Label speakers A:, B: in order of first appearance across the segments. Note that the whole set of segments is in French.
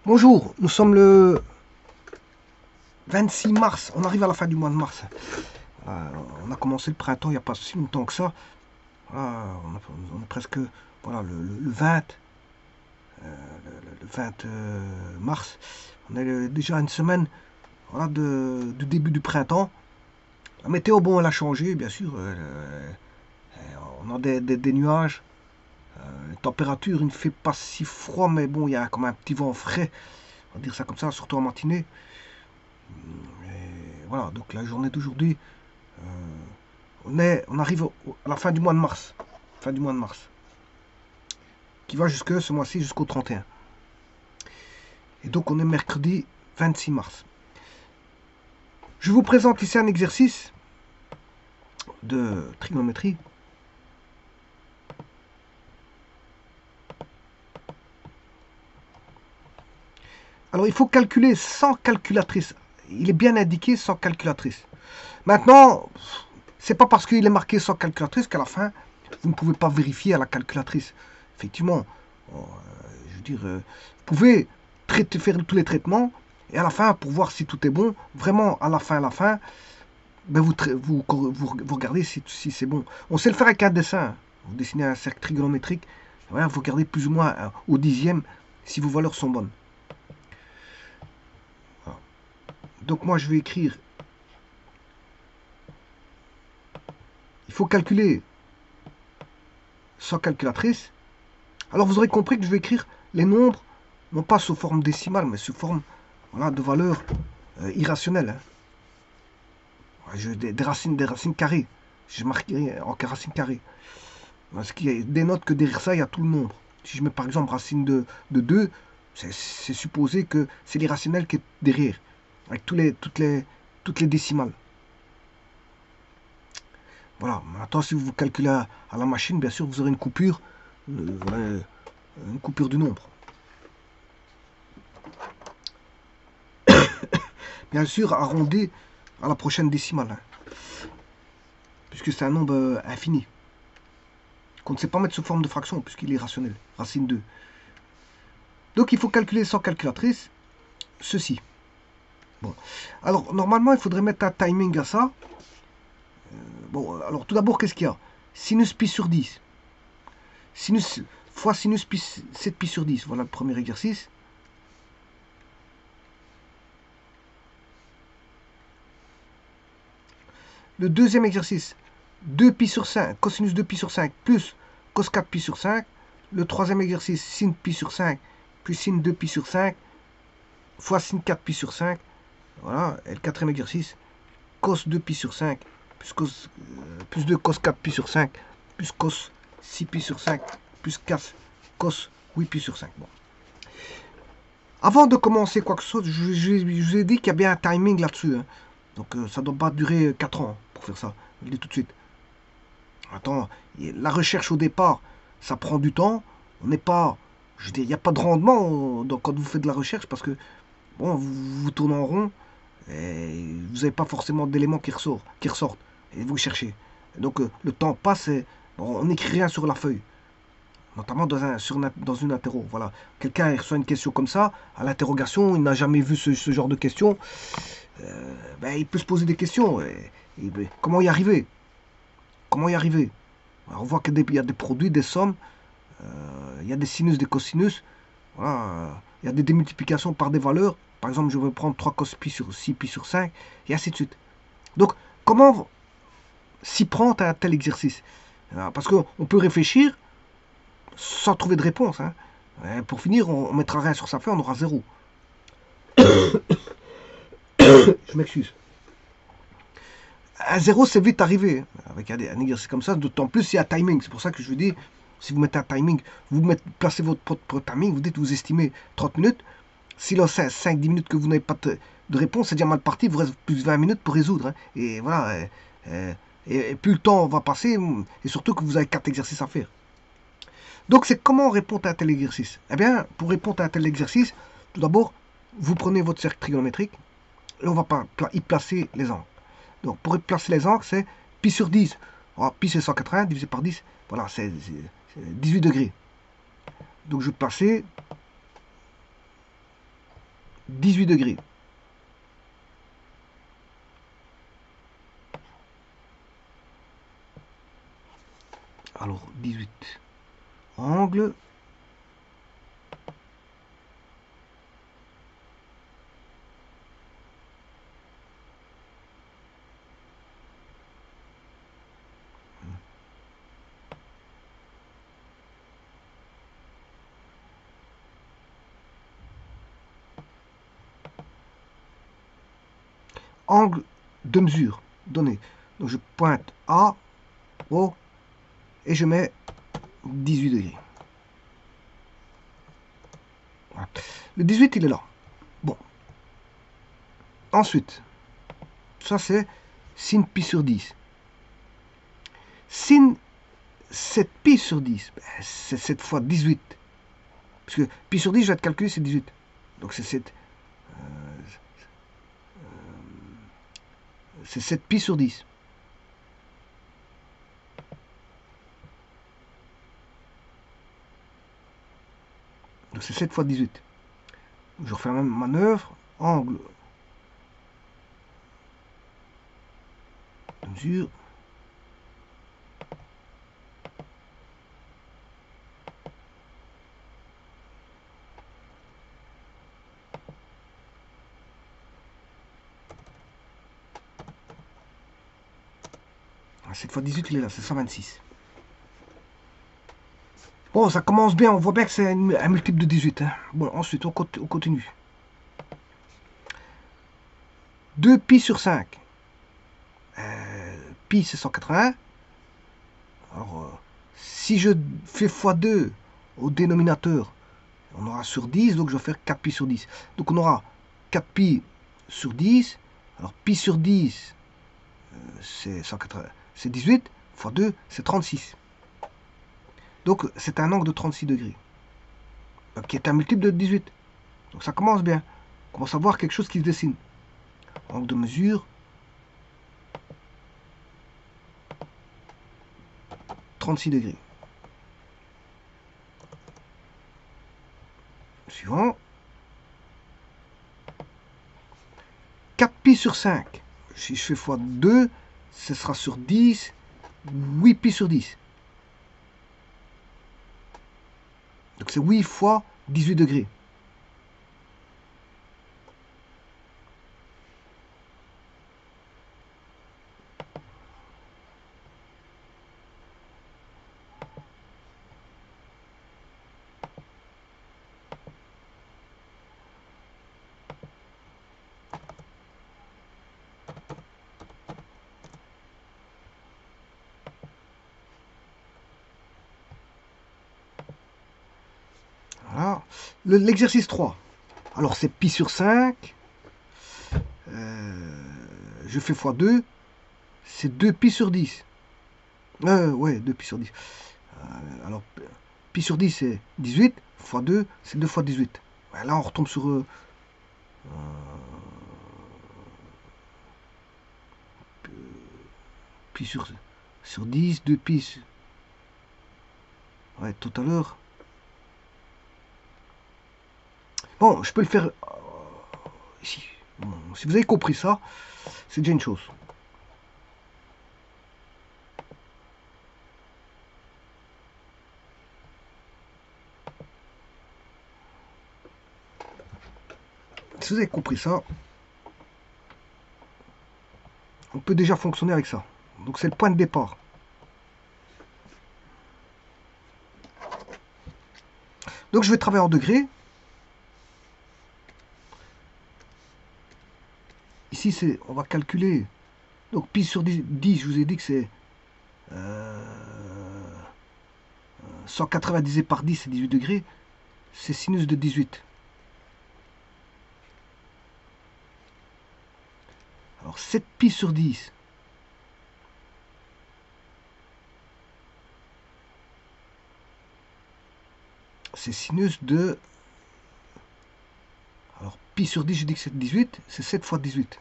A: Bonjour, nous sommes le 26 mars, on arrive à la fin du mois de mars. On a commencé le printemps il n'y a pas si longtemps que ça. On est presque le 20, le 20 mars. On est déjà une semaine du début du printemps. La météo, bon, elle a changé, bien sûr. On a des nuages. La température, il ne fait pas si froid, mais bon, il y a comme un petit vent frais. On va dire ça comme ça, surtout en matinée. Et voilà, donc la journée d'aujourd'hui, on arrive à la fin du mois de mars. Fin du mois de mars. Qui va jusque ce mois-ci jusqu'au 31. Et donc on est mercredi 26 mars. Je vous présente ici un exercice de trigonométrie. Alors il faut calculer sans calculatrice. Il est bien indiqué sans calculatrice. Maintenant, c'est pas parce qu'il est marqué sans calculatrice qu'à la fin, vous ne pouvez pas vérifier à la calculatrice. Effectivement, je veux dire, vous pouvez faire tous les traitements et à la fin, pour voir si tout est bon, vraiment à la fin, ben vous regardez si c'est bon. On sait le faire avec un dessin. Vous dessinez un cercle trigonométrique, voilà, vous regardez plus ou moins au dixième si vos valeurs sont bonnes. Voilà. Donc moi je vais écrire. Il faut calculer sans calculatrice. Alors vous aurez compris que je vais écrire les nombres, non pas sous forme décimale, mais sous forme de valeurs irrationnelles. Des racines carrées. Je marquerai en racine carrée. Ce qui dénote que derrière ça, il y a tout le nombre. Si je mets par exemple racine de 2, c'est supposé que c'est l'irrationnel qui est derrière, avec toutes les décimales. Voilà. Maintenant, si vous calculez à la machine, bien sûr, vous aurez une coupure du nombre. Bien sûr, arrondi à la prochaine décimale, puisque c'est un nombre infini, qu'on ne sait pas mettre sous forme de fraction, puisqu'il est rationnel, racine 2. Donc il faut calculer sans calculatrice ceci. Bon. Alors, normalement, il faudrait mettre un timing à ça. Bon, alors tout d'abord, qu'est-ce qu'il y a? Sinus pi sur 10. Sinus fois sinus pi 7 pi sur 10. Voilà le premier exercice. Le deuxième exercice, 2 pi sur 5, cosinus 2 pi sur 5 plus cos 4 pi sur 5. Le troisième exercice, sin pi sur 5 plus sin 2 pi sur 5 fois sin 4 pi sur 5. Voilà. Et le quatrième exercice, cos 2 pi sur 5 plus 2 cos 4 pi sur 5 plus cos 6 pi sur 5 plus cos 8 pi sur 5. Bon. Avant de commencer quoi que ce soit, je vous ai dit qu'il y a bien un timing là-dessus. Hein. Donc ça ne doit pas durer 4 ans pour faire ça. Je le dis tout de suite. Attends, la recherche au départ, ça prend du temps. On n'est pas... Je dis, il n'y a pas de rendement quand vous faites de la recherche parce que bon, vous tournez en rond et vous n'avez pas forcément d'éléments qui ressortent. Et vous cherchez. Et donc le temps passe et bon, on n'écrit rien sur la feuille. Notamment dans une interro. Voilà. Quelqu'un reçoit une question comme ça, à l'interrogation, il n'a jamais vu ce genre de questions. Ben, il peut se poser des questions. Comment y arriver? Comment y arriver? Alors, on voit qu'il y a des produits, des sommes, il y a des sinus, des cosinus. Voilà. Il y a des démultiplications par des valeurs. Par exemple, je vais prendre 3 cos pi sur 6 pi sur 5, et ainsi de suite. Donc, comment s'y prendre à un tel exercice? Parce qu'on peut réfléchir sans trouver de réponse. Hein. Pour finir, on mettra rien sur sa feuille, on aura 0. Je m'excuse. À 0, c'est vite arrivé. Avec un exercice comme ça, d'autant plus s'il y a un timing. C'est pour ça que je vous dis, si vous mettez un timing, placez votre propre timing, vous dites, vous estimez 30 minutes. Si là, c'est 5-10 minutes que vous n'avez pas de réponse, c'est déjà mal parti, vous reste plus de 20 minutes pour résoudre. Hein. Et voilà. Et plus le temps va passer, et surtout que vous avez 4 exercices à faire. Donc, c'est comment répondre à un tel exercice? Eh bien, pour répondre à un tel exercice, tout d'abord, vous prenez votre cercle trigonométrique et on va y placer les angles. Donc, pour placer les angles, c'est pi sur 10. Alors, pi, c'est 180 divisé par 10. Voilà, c'est 18 degrés. Donc, je vais placer 18 degrés. Alors, 18. Angle. Angle de mesure donné. Donc je pointe A, O, et je mets 18 degrés. Voilà. Le 18, il est là. Bon. Ensuite, ça c'est sin pi sur 10. Sin 7 pi sur 10, c'est 7 fois 18. Parce que pi sur 10, je vais te calculer, c'est 18. Donc c'est 7. C'est 7 pi sur 10. Donc c'est 7 fois 18. Donc je refais la même manœuvre. Angle de mesure. Ah, 7 fois 18, il est là, c'est 126. Bon, ça commence bien, on voit bien que c'est un multiple de 18. Hein. Bon, ensuite, on continue. 2 pi sur 5. Pi, c'est 180. Alors, si je fais x2 au dénominateur, on aura sur 10, donc je vais faire 4 pi sur 10. Donc on aura 4 pi sur 10. Alors, pi sur 10, c'est 180, c'est 18, x 2, c'est 36. Donc, c'est un angle de 36 degrés, qui est un multiple de 18. Donc, ça commence bien. On commence à voir quelque chose qui se dessine. Angle de mesure, 36 degrés. Suivant. 4 pi sur 5. Si je fais x 2, ce sera sur 10, 8 pi sur 10. Donc c'est 8 fois 18 degrés. Voilà. L'exercice 3. Alors c'est pi sur 5. Je fais x 2. C'est 2 pi sur 10. Ouais, 2 pi sur 10. Alors, pi sur 10, c'est 18. X 2, c'est 2 fois 18. Ouais, là, on retombe sur... pi sur 10, 2 pi... Ouais, tout à l'heure. Bon, je peux le faire ici. Bon, si vous avez compris ça, c'est déjà une chose. Si vous avez compris ça, on peut déjà fonctionner avec ça. Donc c'est le point de départ. Donc je vais travailler en degrés. Ici, on va calculer. Donc pi sur 10, je vous ai dit que c'est 180 divisé par 10, c'est 18 degrés. C'est sinus de 18. Alors 7 pi sur 10. C'est sinus de... Alors pi sur 10, je dis que c'est 18. C'est 7 fois 18.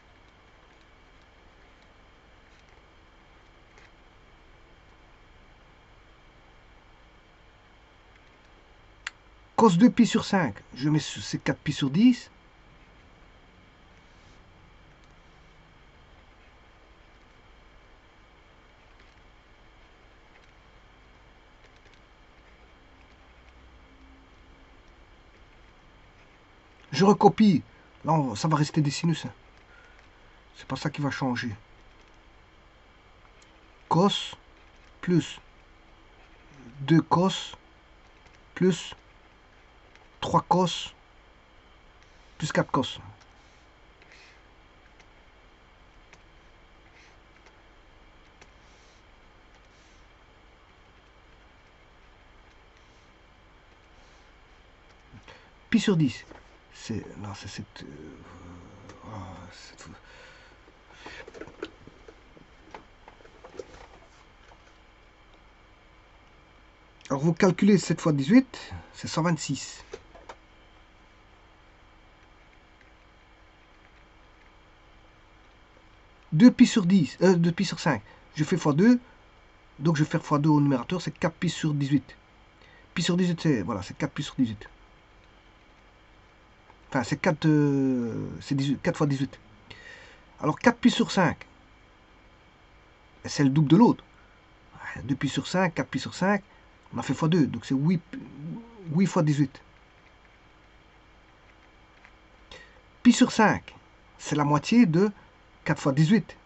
A: Cos 2 pi sur 5. Je mets c'est 4 pi sur 10. Je recopie. Là, ça va rester des sinus. Hein. C'est pas ça qui va changer. Cos plus 2 cos plus 3 cos plus 4 cos. Pi sur 10. C'est... Non, c'est cette... Alors vous calculez 7 fois 18, c'est 126. Deux pi sur 10, 2 pi sur 5. Je fais fois 2, donc je vais faire fois 2 au numérateur, c'est 4 pi sur 18. Pi sur 18, c'est voilà, c'est 4 pi sur 18. Enfin, c'est 4, c'est 4 fois 18. Alors 4 pi sur 5, c'est le double de l'autre. 2 pi sur 5, 4 pi sur 5, on a fait fois 2, donc c'est 8 fois 18. Pi sur 5, c'est la moitié de 4 fois 18.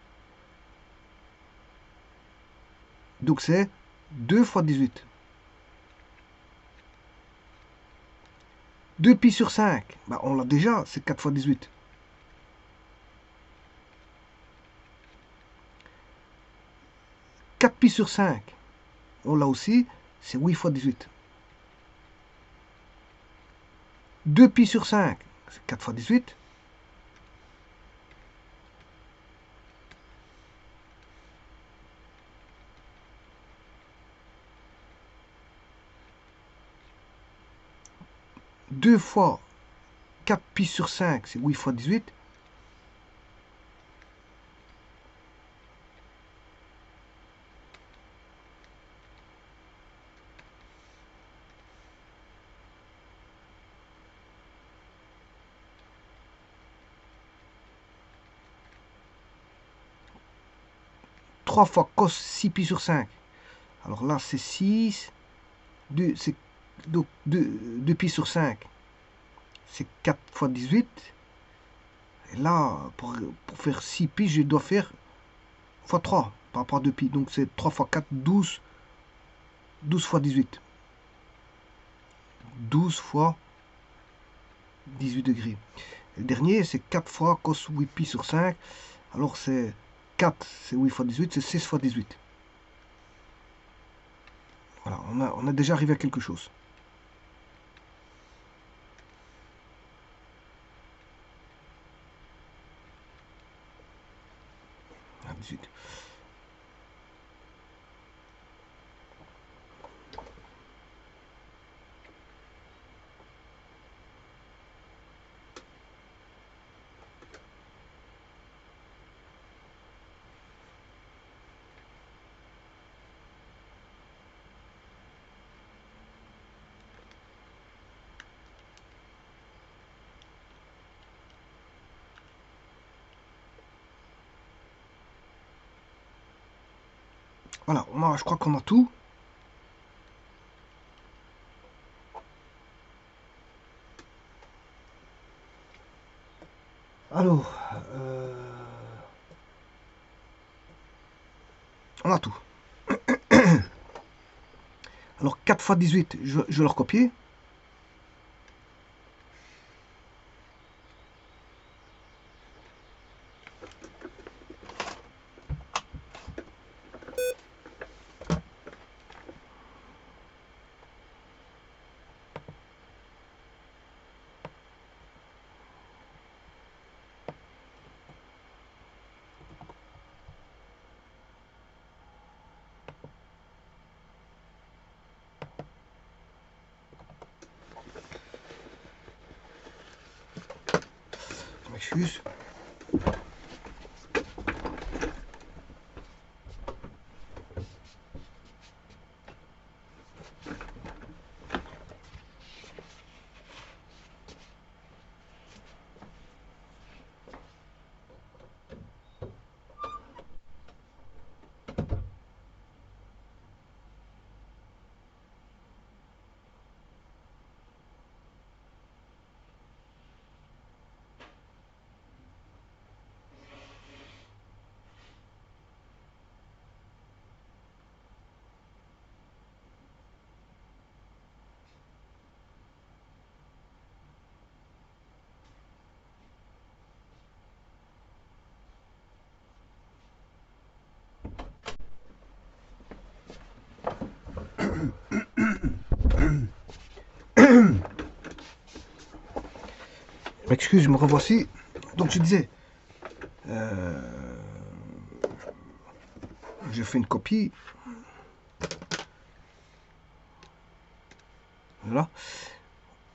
A: Donc c'est 2 fois 18. 2 pi sur 5, bah on l'a déjà, c'est 4 fois 18. 4 pi sur 5, on l'a aussi, c'est 8 fois 18. 2 pi sur 5, c'est 4 fois 18. Deux fois 4 pi sur 5, c'est 8 fois 18. Trois fois cos 6 pi sur 5. Alors là, c'est 6. 2, c'est, donc 2 pi sur 5, c'est 4 fois 18. Et là, pour faire 6 pi, je dois faire fois 3 par rapport à 2 pi. Donc c'est 3 fois 4, 12. 12 fois 18. 12 fois 18 degrés. Le dernier, c'est 4 fois cos 8 pi sur 5. Alors c'est 4, c'est 8 fois 18, c'est 6 fois 18. Voilà, on a déjà arrivé à quelque chose. 18. Voilà, je crois qu'on a tout. Alors, on a tout. Alors 4 fois 18, je vais le recopier. Je m'excuse. m'excuse, je me revoici. Donc je disais, j'ai fait une copie. Voilà.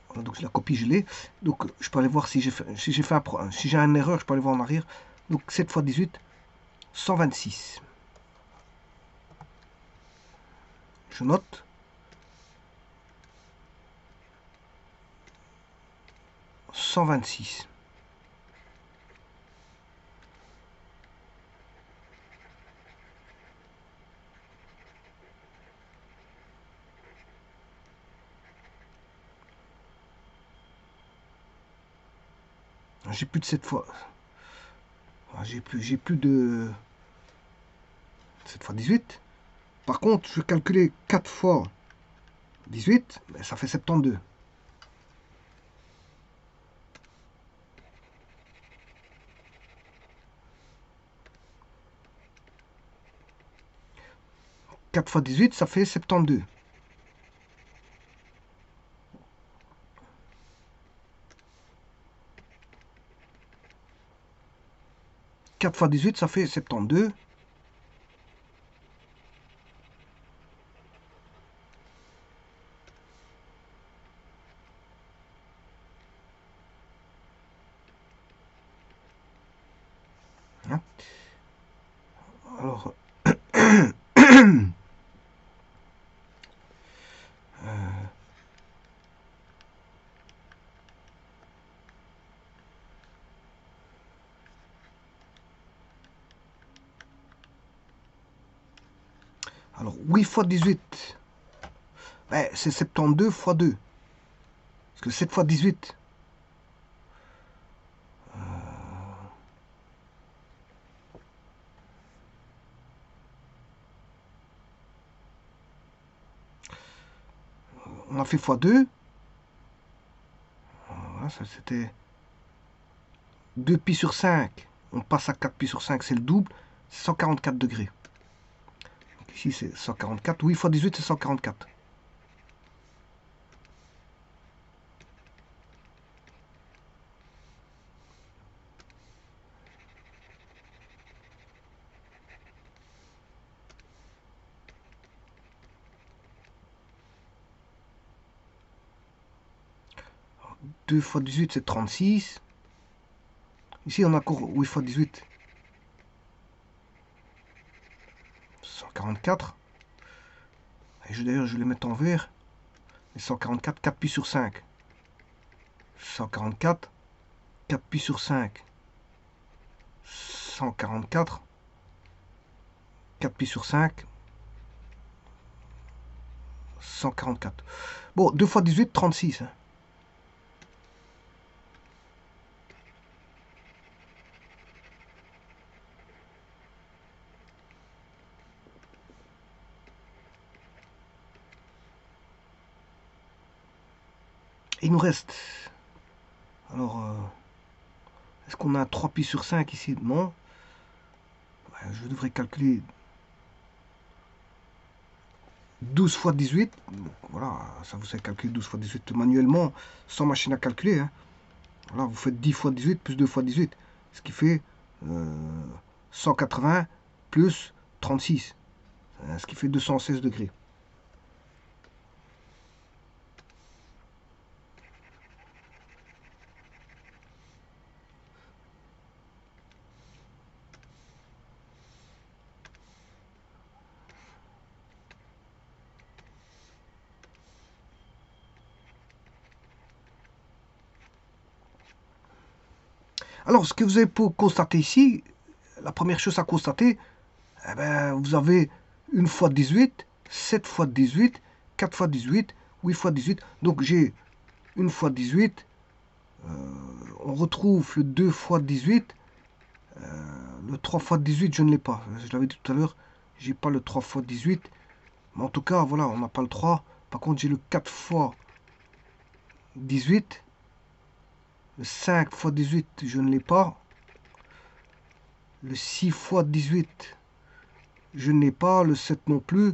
A: Voilà, donc la copie je l'ai. Donc je peux aller voir si j'ai fait, si j'ai une erreur, je peux aller voir en arrière. Donc 7 x 18, 126. Je note. « 126. » J'ai plus de 7 fois. J'ai plus de 7 x 18. Par contre, je vais calculer 4 fois 18, mais ça fait 72. « 4 fois 18, ça fait 72. « 4 fois 18, ça fait 72. Hein. Alors, alors 8 fois 18, ben, c'est 72 fois 2. Parce que 7 fois 18, on a fait fois 2. Voilà, ça c'était 2 pi sur 5. On passe à 4 pi sur 5, c'est le double. 144 degrés. Donc ici c'est 144. 8 fois 18, c'est 144. Alors, 2 fois 18, c'est 36. Ici, on a encore 8 fois 18. 144. Et d'ailleurs, je vais les mettre en vert. Et 144, 4 pi sur 5. 144, 4 pi sur 5. 144, 4 pi sur 5. 144. Bon, 2 fois 18, 36. Il nous reste. Alors, est-ce qu'on a 3 pi sur 5 ici? Non. Je devrais calculer 12 fois 18. Donc, voilà, ça vous savez calculer 12 fois 18 manuellement, sans machine à calculer. Hein. Voilà, vous faites 10 fois 18 plus 2 fois 18. Ce qui fait 180 plus 36. Ce qui fait 216 degrés. Alors, ce que vous avez pour constater ici, la première chose à constater, eh ben, vous avez 1 fois 18, 7 fois 18, 4 fois 18, 8 fois 18. Donc j'ai 1 fois 18, on retrouve le 2 fois 18, le 3 fois 18, je ne l'ai pas. Je l'avais dit tout à l'heure, j'ai pas le 3 fois 18. Mais en tout cas, voilà, on n'a pas le 3. Par contre, j'ai le 4 fois 18. Le 5 fois 18, je ne l'ai pas. Le 6 fois 18, je ne l'ai pas. Le 7 non plus.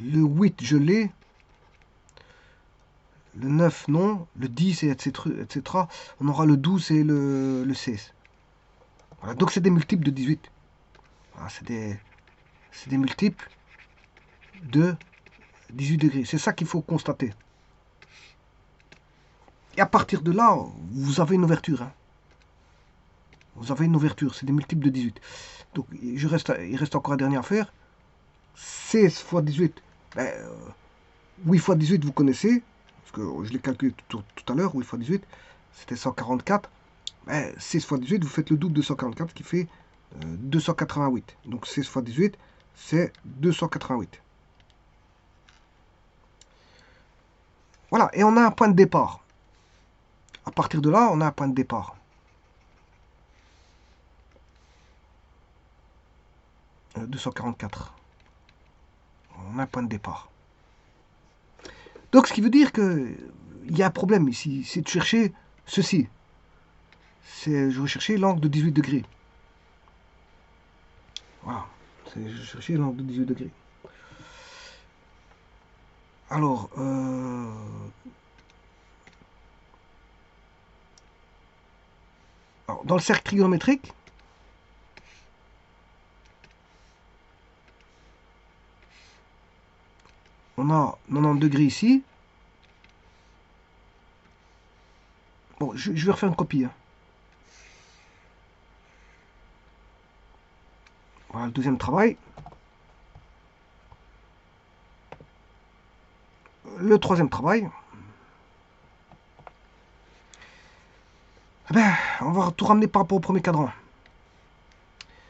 A: Le 8, je l'ai. Le 9, non. Le 10, et etc. On aura le 12 et le 16. Voilà, donc c'est des multiples de 18. Voilà, c'est des multiples de 18 degrés. C'est ça qu'il faut constater. Et à partir de là, vous avez une ouverture. Hein. Vous avez une ouverture, c'est des multiples de 18. Donc il reste encore un dernier à faire. 16 fois 18, ben, 8 fois 18 vous connaissez, parce que je l'ai calculé tout à l'heure, 8 fois 18, c'était 144. Ben, 16 fois 18, vous faites le double de 144, qui fait 288. Donc 16 fois 18, c'est 288. Voilà, et on a un point de départ. À partir de là, on a un point de départ. 244. On a un point de départ. Donc, ce qui veut dire qu'il y a un problème ici, c'est de chercher ceci. Je vais chercher l'angle de 18 degrés. Voilà, je vais chercher l'angle de 18 degrés. Alors, dans le cercle trigonométrique, on a 90 degrés ici. Bon, je vais refaire une copie. Hein. Voilà le deuxième travail. Le troisième travail. Eh ben, on va tout ramener par rapport au premier cadran.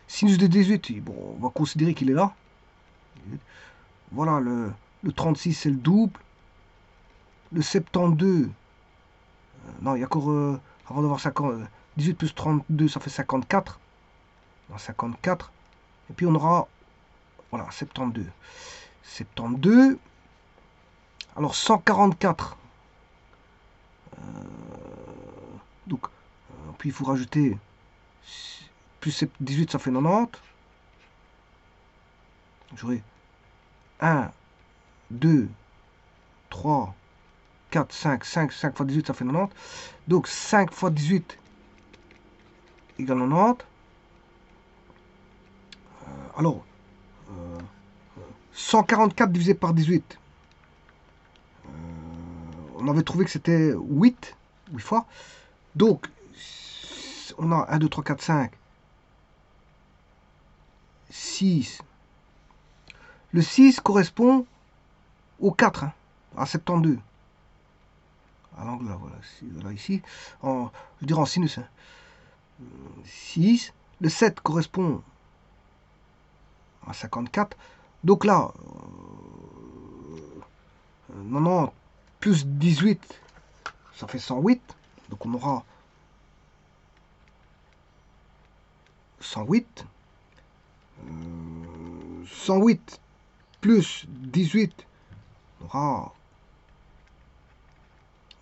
A: Sinus de 18, bon, on va considérer qu'il est là. Voilà, le 36 c'est le double. Le 72, non, il y a encore, avant d'avoir 18 plus 32, ça fait 54. 54. Et puis on aura, voilà, 72. 72. Alors 144. Donc, puis il faut rajouter plus 18, ça fait 90. J'aurai 1, 2, 3, 4, 5, 5 fois 18, ça fait 90. Donc 5 fois 18 égale 90. Alors, 144 divisé par 18. On avait trouvé que c'était 8 fois. Donc, on a 1, 2, 3, 4, 5, 6. Le 6 correspond au 4, hein, à 72. À l'angle là, voilà, ici, je dirais en sinus. Hein. 6. Le 7 correspond à 54. Donc là, 90 plus 18, ça fait 108. Donc on aura 108. 108 plus 18, on aura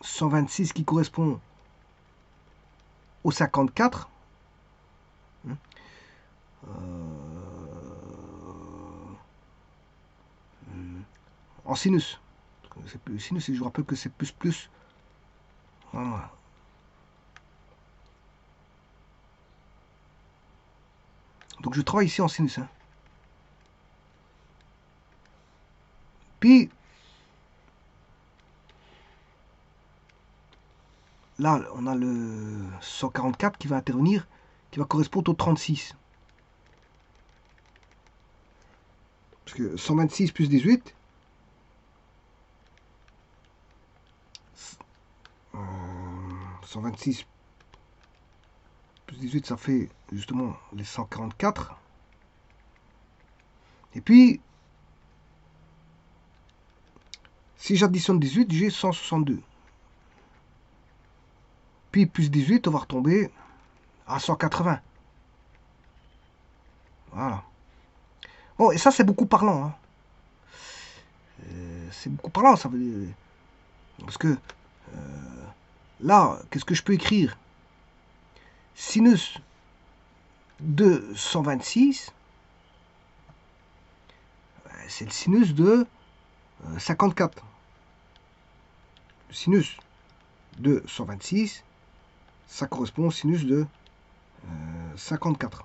A: 126 qui correspond au 54. En sinus. Sinus, je vous rappelle que c'est plus. Voilà. Donc je travaille ici en sinus. Hein. Puis, là, on a le 144 qui va intervenir, qui va correspondre au 36. Parce que 126 plus 18, 126 plus 18, ça fait justement les 144. Et puis, si j'additionne 18, j'ai 162. Puis plus 18, on va retomber à 180. Voilà. Bon, et ça, c'est beaucoup parlant. Hein. C'est beaucoup parlant, ça veut dire. Parce que là, qu'est-ce que je peux écrire? Sinus de 126, c'est le sinus de 54. sinus de 126, ça correspond au sinus de 54.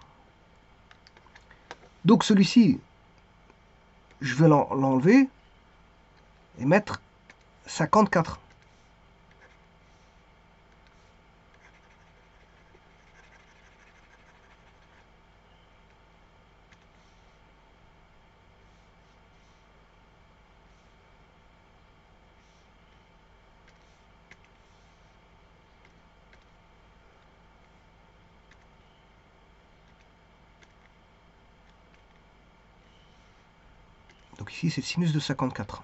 A: Donc celui-ci, je vais l'enlever et mettre 54. Donc ici, c'est le sinus de 54.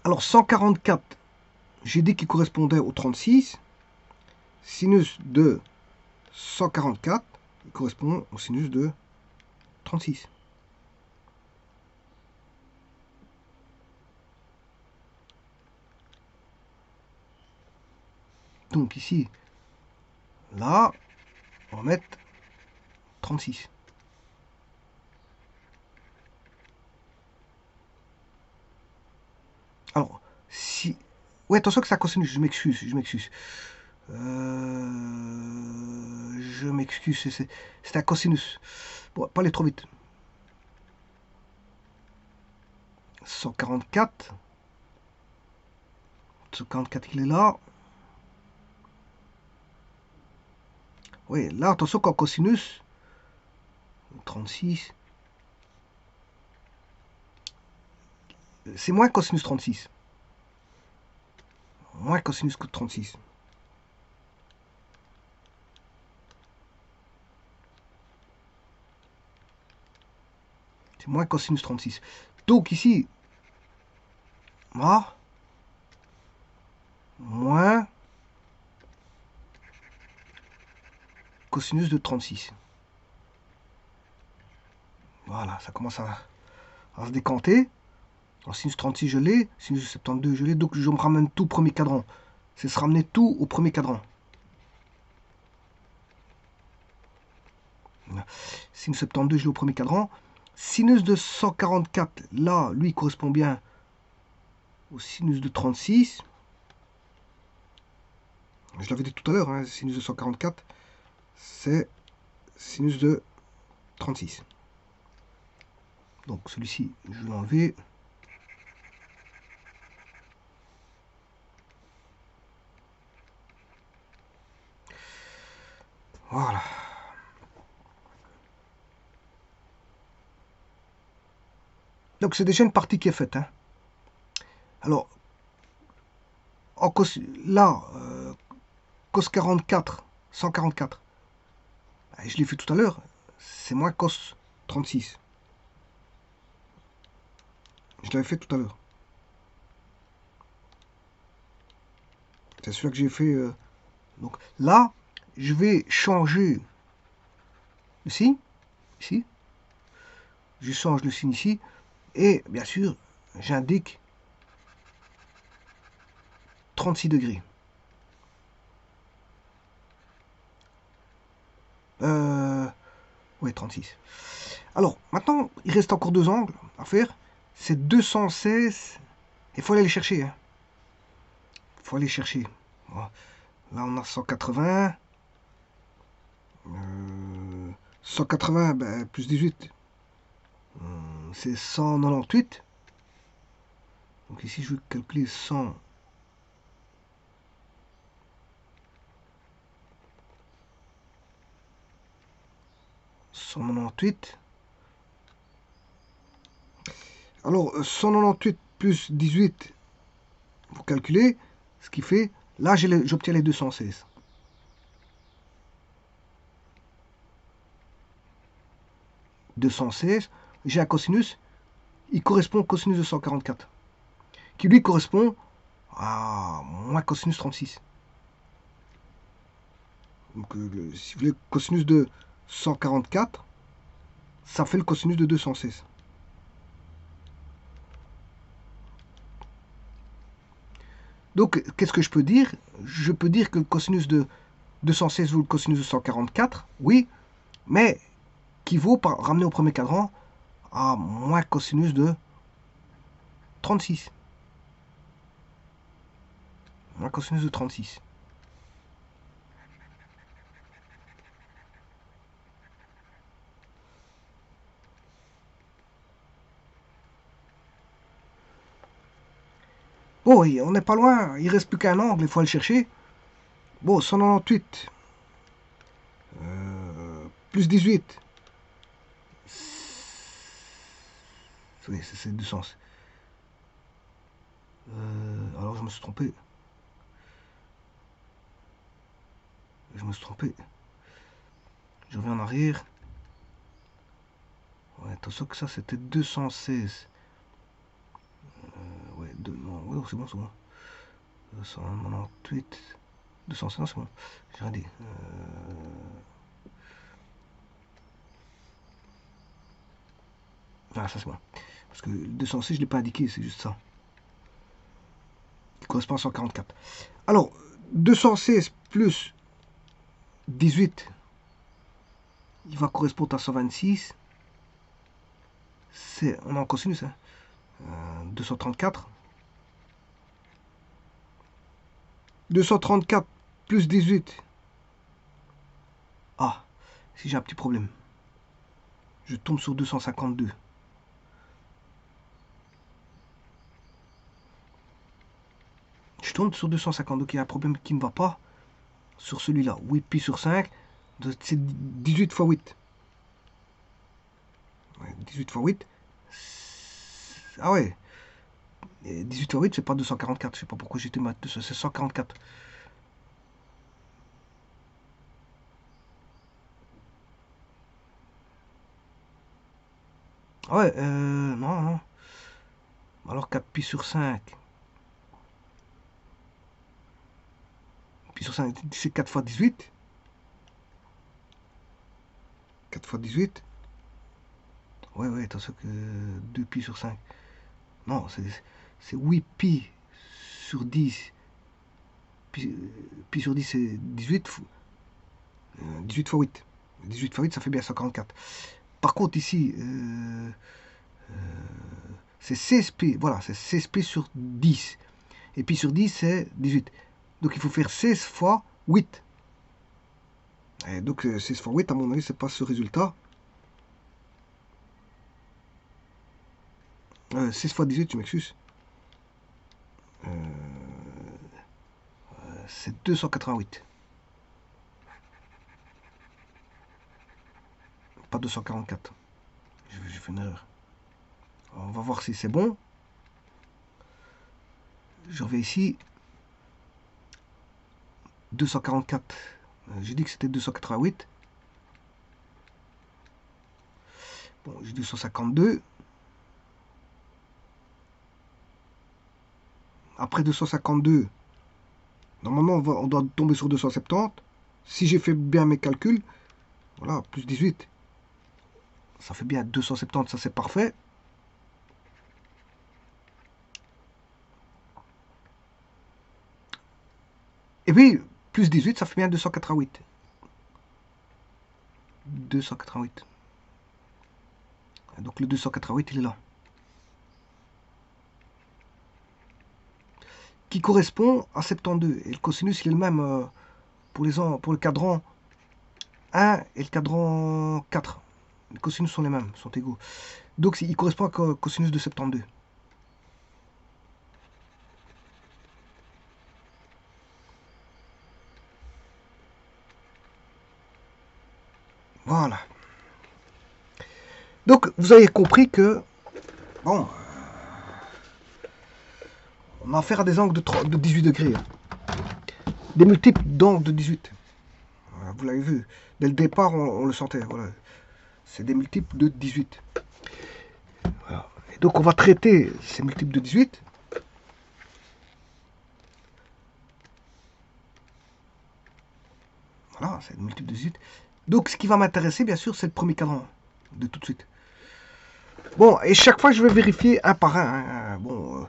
A: Alors, 144, j'ai dit qu'il correspondait au 36. Sinus de 144, il correspond au sinus de 36. Donc ici, là, on va mettre 36. Alors, si... Ouais, attention que ça cosinus, je m'excuse. Je m'excuse, c'est un cosinus. Bon, pas aller trop vite. 144. 144, il est là. Oui, là, attention qu'en cosinus, 36, c'est moins cosinus 36. Moins cosinus que 36. C'est moins cosinus 36. Donc ici, moins cosinus de 36. Voilà, ça commence à se décanter. Alors, sinus 36, je l'ai. Sinus 72, je l'ai. Donc, je me ramène tout au premier cadran. C'est se ramener tout au premier cadran. Sinus 72, je l'ai au premier cadran. Sinus de 144, là, lui, correspond bien au sinus de 36. Je l'avais dit tout à l'heure, hein, sinus de 144, c'est sinus de 36. Donc, celui-ci, je vais l'enlever. Voilà. Donc c'est déjà une partie qui est faite. Hein. Alors, là, cos 44, 144, je l'ai fait tout à l'heure, c'est moins cos 36. Je l'avais fait tout à l'heure. C'est celui que j'ai fait. Donc là, je vais changer ici. Je change le signe ici. Et bien sûr, j'indique 36 degrés. Ouais, 36. Alors, maintenant, il reste encore deux angles à faire. C'est 216. Il faut aller les chercher. Hein. Il faut aller chercher. Voilà. Là, on a 180. 180, ben, plus 18. C'est 198. Donc ici, je vais calculer 100. 198. Alors, 198 plus 18, vous calculez, ce qui fait, là, j'obtiens les 216. J'ai un cosinus, il correspond au cosinus de 144, qui lui correspond à moins cosinus 36. Donc, si vous voulez, cosinus de 144, ça fait le cosinus de 216. Donc, qu'est-ce que je peux dire? Je peux dire que le cosinus de 216 vaut le cosinus de 144, oui, mais qui vaut, ramener au premier cadran, à moins cosinus de 36. La cosinus de 36. Bon, on n'est pas loin. Il reste plus qu'un angle, il faut aller le chercher. Bon, 198. Plus 18. Oui, c'est 200. Alors, je me suis trompé. Je reviens en arrière. Ouais, attention que ça, c'était 216. Ouais, non, ouais, c'est bon, c'est bon. 298. 216, c'est bon. J'ai rien dit. Ah, ça c'est bon. Parce que le 206, je ne l'ai pas indiqué, c'est juste ça. Qui correspond à 144. Alors, 216 plus 18, il va correspondre à 126. On est en cosinus, hein. 234. 234 plus 18. Ah, si j'ai un petit problème. Je tombe sur 252. Je tombe sur 252, donc il y a un problème qui ne va pas sur celui-là. 8 pi sur 5, c'est 18 fois 8. 18 fois 8. Ah ouais. 18 fois 8, c'est pas 244. Je sais pas pourquoi j'étais maths. C'est 144. Ah ouais, non, non. Alors 4 pi sur 5. Pi sur 5, c'est 4 fois 18. 4 fois 18. Ouais, ouais, attention que 2 pi sur 5. Non, c'est 8 pi sur 10. Pi sur 10, c'est 18. 18 fois 8. 18 fois 8, ça fait bien 144. Par contre, ici, c'est 16 pi. Voilà, c'est 16 pi sur 10. Et pi sur 10, c'est 18. Donc, il faut faire 16 fois 8. Et donc, 16 fois 8, à mon avis, c'est pas ce résultat. 16 fois 18, tu m'excuses. C'est 288. Pas 244. J'ai fait une erreur. Alors, on va voir si c'est bon. Je reviens ici. 244. J'ai dit que c'était 288. Bon, j'ai 252. Après 252, normalement, on doit tomber sur 270. Si j'ai fait bien mes calculs, voilà, plus 18. Ça fait bien 270, ça c'est parfait. Et puis, plus 18, ça fait bien 288. 288. Donc le 288, il est là. Qui correspond à 72. Et le cosinus, il est le même pour le cadran 1 et le cadran 4. Les cosinus sont les mêmes, sont égaux. Donc il correspond à cosinus de 72. Voilà. Donc vous avez compris que, bon, on a affaire à des angles de 18 degrés. Hein. Des multiples d'angles de 18. Voilà, vous l'avez vu. Dès le départ, on le sentait. Voilà. C'est des multiples de 18. Voilà. Et donc on va traiter ces multiples de 18. Voilà, c'est des multiples de 18. Donc ce qui va m'intéresser, bien sûr, c'est le premier cadran de tout de suite. Bon, et chaque fois, je vais vérifier un par un. Hein. Bon,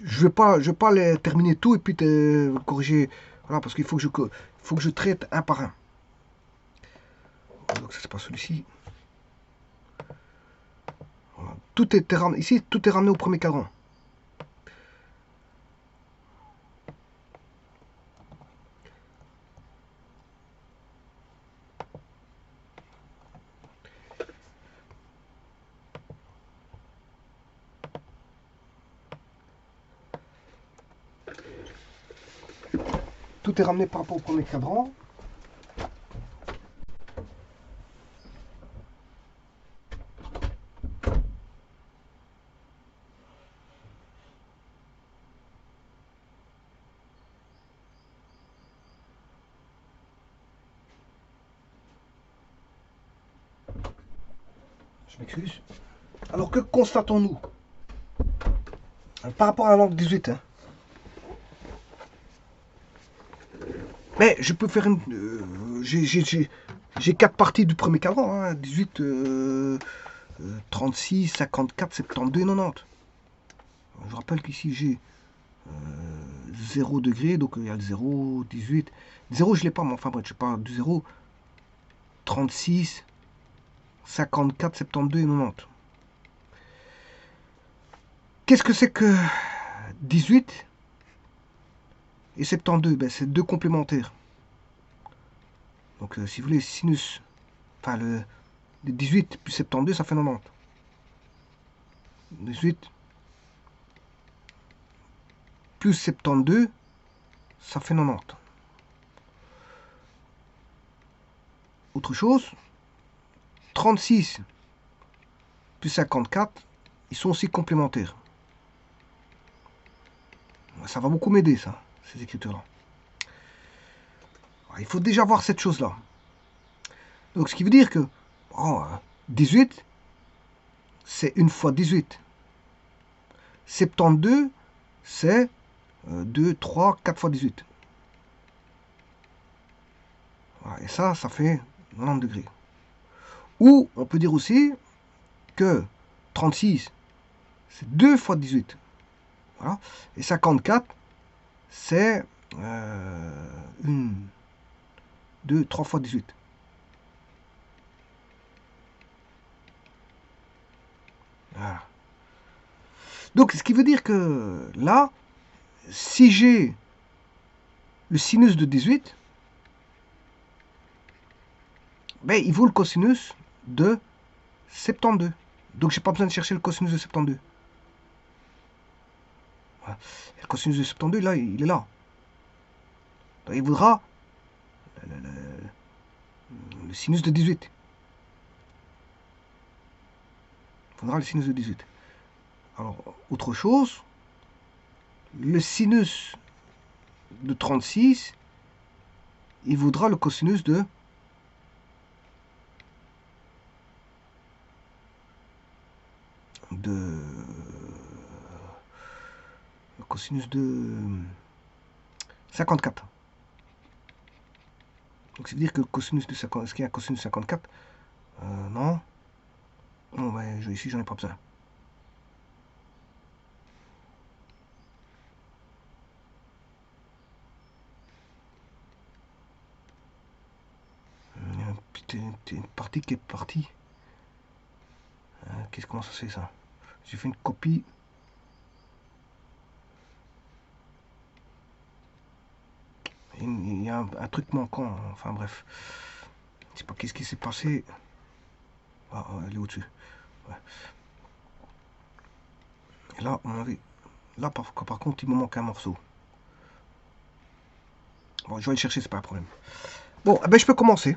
A: je vais pas les terminer tout et puis corriger. Voilà, parce qu'il faut que je traite un par un. Donc ça, c'est pas celui-ci. Voilà, tout est ramené, ici, tout est ramené au premier cadran. Tout est ramené par rapport au premier cadran. Je m'excuse. Alors que constatons-nous par rapport à l'angle 18 hein. Mais je peux faire une... j'ai 4 parties du premier cadran. Hein, 18, 36, 54, 72 et 90. Je rappelle qu'ici j'ai 0 degré. Donc il y a le 0, 18. 0 je ne l'ai pas, mais enfin bref, je parle du 0. 36, 54, 72 et 90. Qu'est-ce que c'est que 18 et 72? Ben, c'est deux complémentaires. Donc si vous voulez, sinus, enfin le 18 plus 72, ça fait 90. 18 plus 72, ça fait 90. Autre chose, 36 plus 54, ils sont aussi complémentaires. Ça va beaucoup m'aider, ça, ces écritures-là. Il faut déjà voir cette chose-là. Donc, ce qui veut dire que 18, c'est 1 fois 18. 72, c'est 2, 3, 4 fois 18. Voilà, et ça fait 90 degrés. Ou, on peut dire aussi que 36, c'est 2 fois 18. Voilà. Et 54, c'est 1, 2, 3 fois 18. Voilà. Donc, ce qui veut dire que là, si j'ai le sinus de 18, ben, il vaut le cosinus de 72. Donc, j'ai pas besoin de chercher le cosinus de 72. Voilà. Le cosinus de 72, là, il est là. Donc, il vaudra le sinus de 18. Il faudra le sinus de 18. Alors, autre chose, le sinus de 36, il vaudra le cosinus de le cosinus de 54. Donc, ça veut dire que le cosinus de 50, est-ce qu'il y a un cosinus de 54? Non. Non, mais ici, j'en ai pas besoin. Il y a une partie qui est partie. Comment ça se fait, ça? J'ai fait une copie. Il y a un truc manquant. Enfin, bref. Je sais pas qu'est-ce qui s'est passé. Ah, elle est au-dessus. Ouais. Et là, on avait... Là, par contre, il me manque un morceau. Bon, je vais aller le chercher, c'est pas un problème. Bon, eh ben, je peux commencer.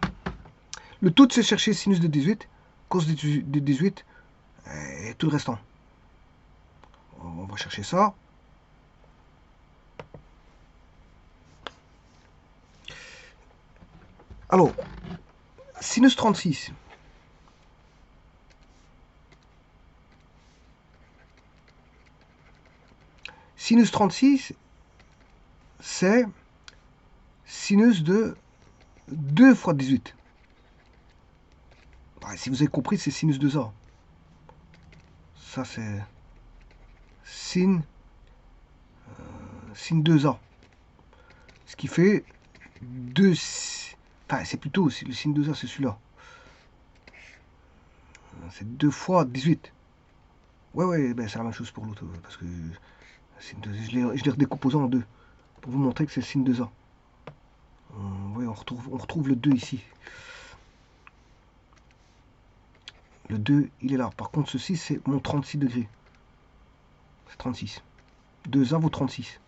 A: Le tout, c'est chercher sinus de 18, cos de 18, et tout le restant. On va chercher ça. Alors, sinus 36. Sinus 36, c'est sinus de 2 fois 18. Si vous avez compris, c'est sinus 2A. Ça, c'est sin 2A. Ce qui fait 2... Enfin, c'est plutôt, le sin 2A, c'est celui-là. C'est 2 fois 18. Ouais, ben, c'est la même chose pour l'autre, parce que je l'ai redécomposé en deux, pour vous montrer que c'est sin 2A. Oui, on retrouve le 2 ici. Le 2, il est là. Par contre, ceci, c'est mon 36 degrés. C'est 36. 2A vaut 36.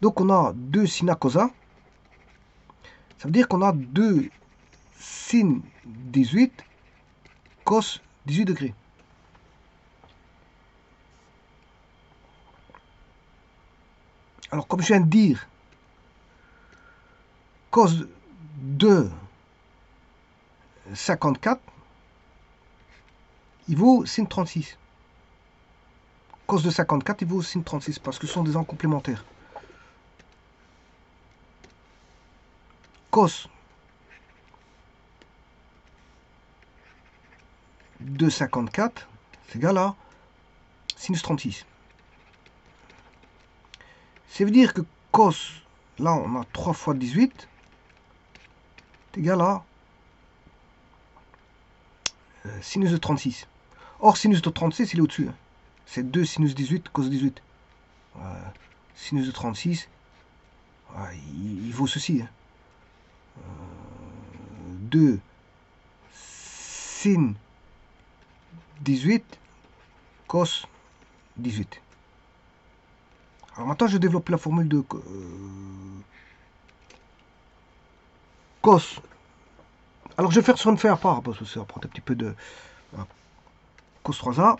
A: Donc, on a 2 sina cosa. Ça veut dire qu'on a 2 sin 18 cos 18 degrés. Alors, comme je viens de dire, cos de 54, il vaut sin 36. Cos de 54, il vaut sin 36, parce que ce sont des angles complémentaires. Cos de 54, c'est égal à sinus 36. Ça veut dire que cos, là on a 3 fois 18, est égal à sinus de 36. Or, sinus de 36, il est au-dessus. Hein. C'est 2 sinus 18 cos 18. Sinus de 36, il vaut ceci. Hein. 2 sin 18 cos 18. Alors maintenant, je développe la formule de cos. Alors, je vais faire sur une feuille à part, parce que ça prend un petit peu de... Voilà. Cos 3a.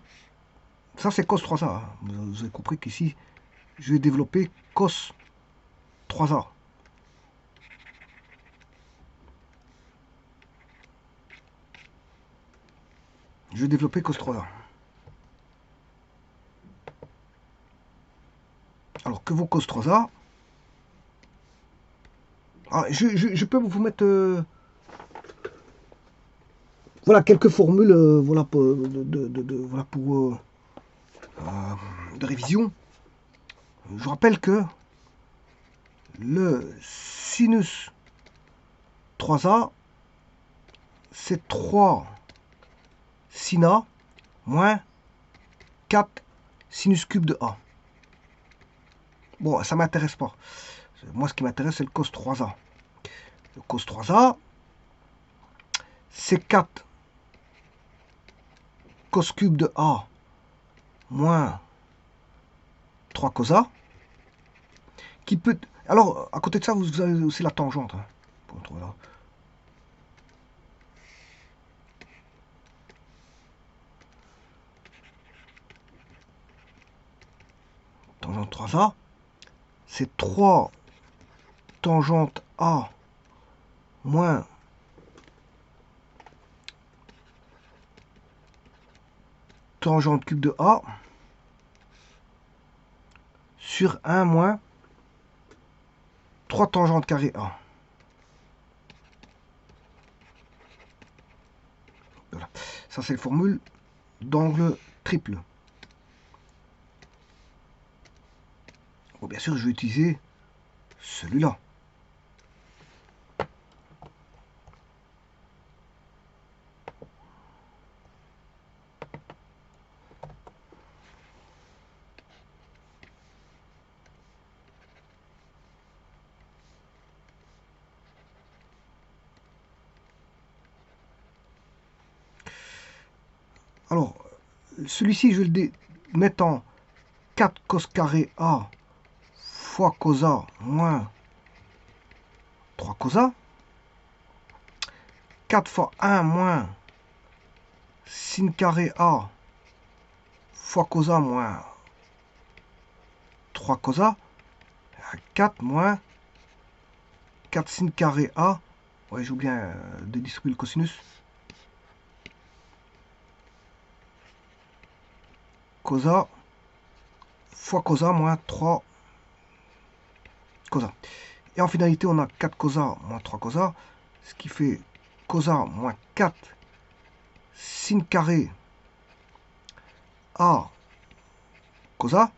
A: Ça, c'est cos 3a. Hein. Vous avez compris qu'ici, je vais développer cos 3a. Je vais développer cos 3a. Alors, que vaut cos 3a? Alors, je peux vous mettre... voilà quelques formules voilà, voilà pour de révision. Je rappelle que le sinus 3a, c'est 3 sin A moins 4 sinus cube de A. Bon, ça ne m'intéresse pas. Moi, ce qui m'intéresse, c'est le cos 3a. Le cos 3a, c'est 4 cos cube de A moins 3 cos A. Qui peut... Alors, à côté de ça, vous avez aussi la tangente. Hein, pour trouver là. Tangente 3A, c'est 3 tangente A moins tangente cube de A sur 1 moins 3 tangente carré A. Voilà. Ça, c'est la formule d'angle triple. Bon, bien sûr, je vais utiliser celui-là. Alors, celui-ci, je vais le mettre en 4 cos carré A fois cos A moins 3 cos A. 4 fois 1 moins sin carré A fois cos A moins 3 cos A. 4 moins 4 sin carré A. Ouais, j'ai oublié de distribuer le cosinus. Cos A fois cos A moins 3 cos A. Et en finalité, on a 4 cos A moins 3 cos A, ce qui fait cos A moins 4 sin carré A cos A.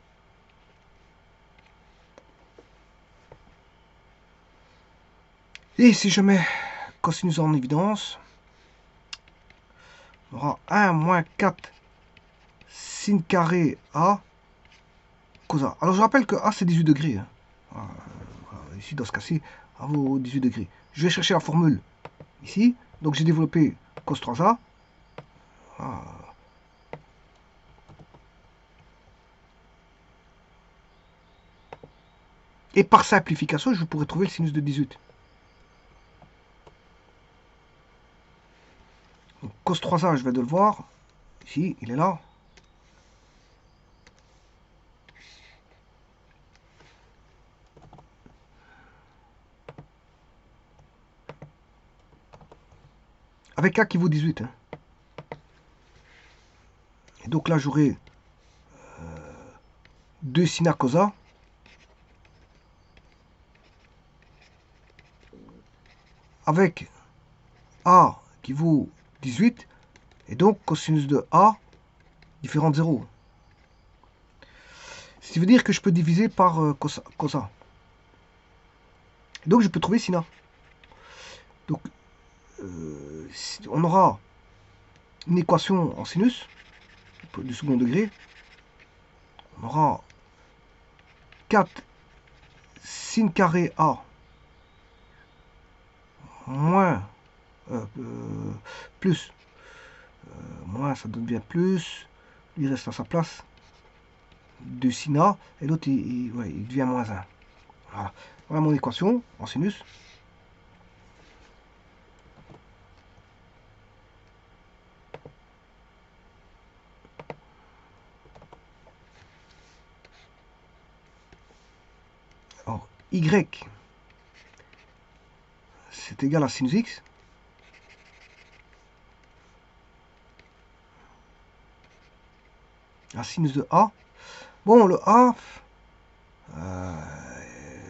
A: Et si je mets cosinus en évidence, On aura 1 moins 4 sin carré A cos A. Alors je rappelle que A c'est 18 degrés. Hein. Ici dans ce cas-ci, A vaut 18 degrés. Je vais chercher la formule ici. Donc j'ai développé cos 3A. Et par simplification, je pourrais trouver le sinus de 18. Donc, cos 3A, je vais de le voir. Ici, il est là. Avec A qui vaut 18. Hein. Et donc là, j'aurai 2 sin A cos A. Avec A qui vaut 18. Et donc, cosinus de A différent de 0. Ce qui veut dire que je peux diviser par cos A. Donc, je peux trouver sin A. Donc, on aura une équation en sinus du second degré. On aura 4 sin carré A moins plus moins ça donne bien plus, il reste à sa place, 2 sin A, et l'autre il devient moins 1. Voilà. Voilà mon équation en sinus. Alors, Y c'est égal à sinus X. À sinus de A. Bon, le A,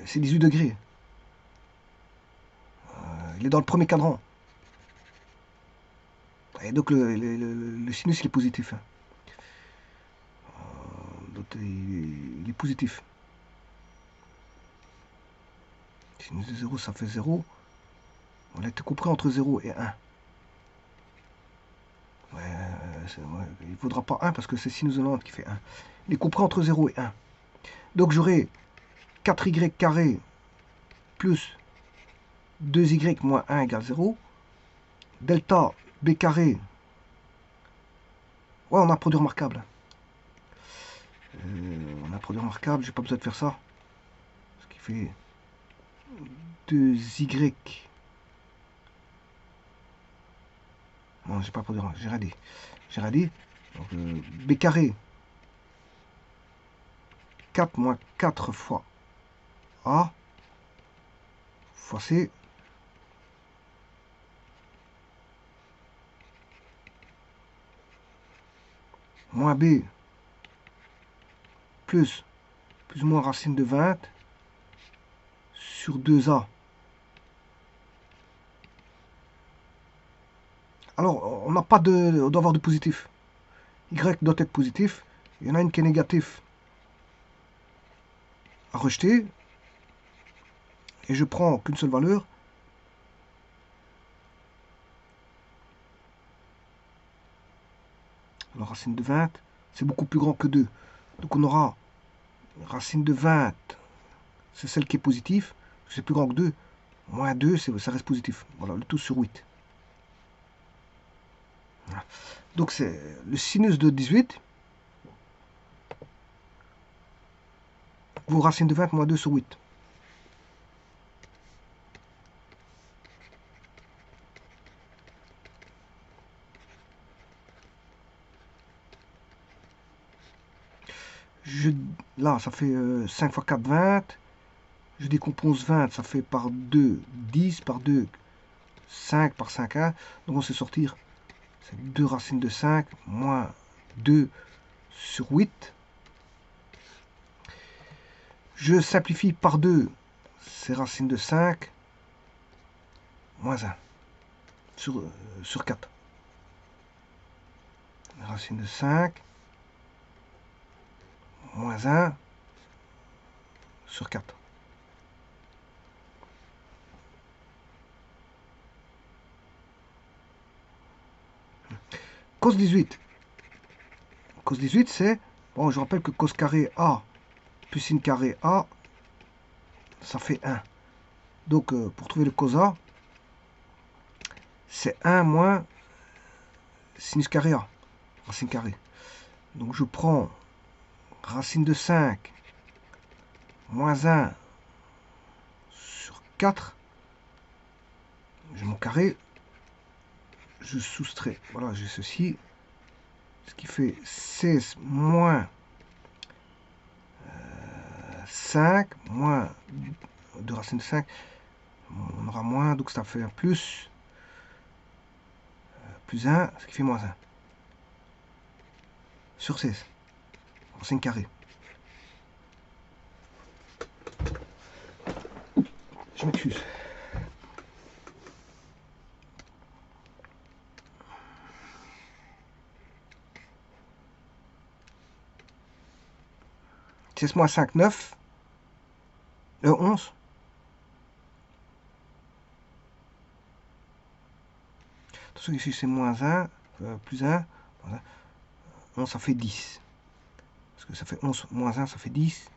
A: c'est 18 degrés. Il est dans le premier cadran. Et donc le sinus il est positif. Hein. Donc, il est positif. Sinus de 0, ça fait 0. On a été compris entre 0 et 1. Ouais, il ne faudra pas 1 parce que c'est sinus de 90 qui fait 1. Il est compris entre 0 et 1. Donc j'aurai 4y carré plus 2y moins 1 égale 0. Delta b carré. Ouais, on a un produit remarquable. On a un produit remarquable, j'ai pas besoin de faire ça. Ce qui fait 2y. Non, j'ai pas produit remarquable, j'ai radé. J'ai radé. Donc b carré. 4 moins 4 fois A fois C moins B plus ou moins racine de 20 sur 2A. Alors, on n'a pas de... On doit avoir de positif. Y doit être positif. Il y en a une qui est négatif à rejeter. Et je prends qu'une seule valeur. Alors, racine de 20, c'est beaucoup plus grand que 2. Donc, on aura racine de 20, c'est celle qui est positive. C'est plus grand que 2. Moins 2, ça reste positif. Voilà, le tout sur 8. Voilà. Donc, c'est le sinus de 18. Vous racine de 20 moins 2 sur 8. Là, ça fait 5 fois 4, 20. Je décompose 20, ça fait par 2, 10, par 2, 5, par 5, 1. Donc on sait sortir, c'est 2 racines de 5, moins 2 sur 8. Je simplifie par 2, c'est racine de 5, moins 1, sur 4. Racine de 5, moins 1, sur 4. cos 18. Cos 18, c'est... Bon, je rappelle que cos carré A plus sin carré A, ça fait 1. Donc, pour trouver le cos A, c'est 1 moins sinus carré A, racine carrée. Donc, je prends racine de 5 moins 1 sur 4. J'ai mon carré. Je soustrais. Voilà, j'ai ceci. Ce qui fait 16 moins 5 moins 2 racines de 5. On aura moins, donc ça fait un plus. Plus 1, ce qui fait moins 1. Sur 16. Racine carrée. Je m'excuse. Moins 5, 9. 11. Attention, ici c'est moins 1, plus 1. Voilà. 11, ça fait 10. Parce que ça fait 11 moins 1, ça fait 10.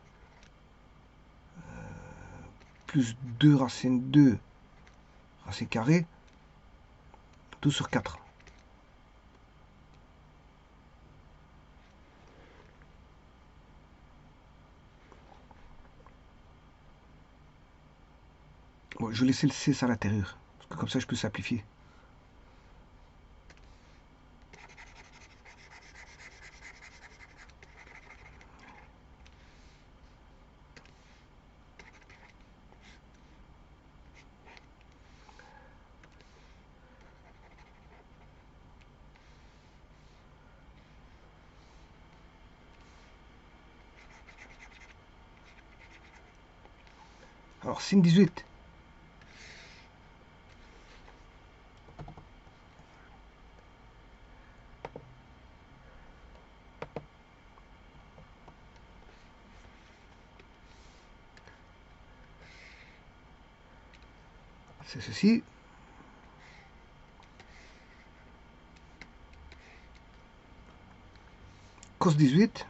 A: Plus 2 racine 2, racine carrée. 12 sur 4. Bon, je vais laisser le 6 à l'intérieur. Parce que comme ça, je peux simplifier. Alors, sin 18. C'est ceci. Cos 18.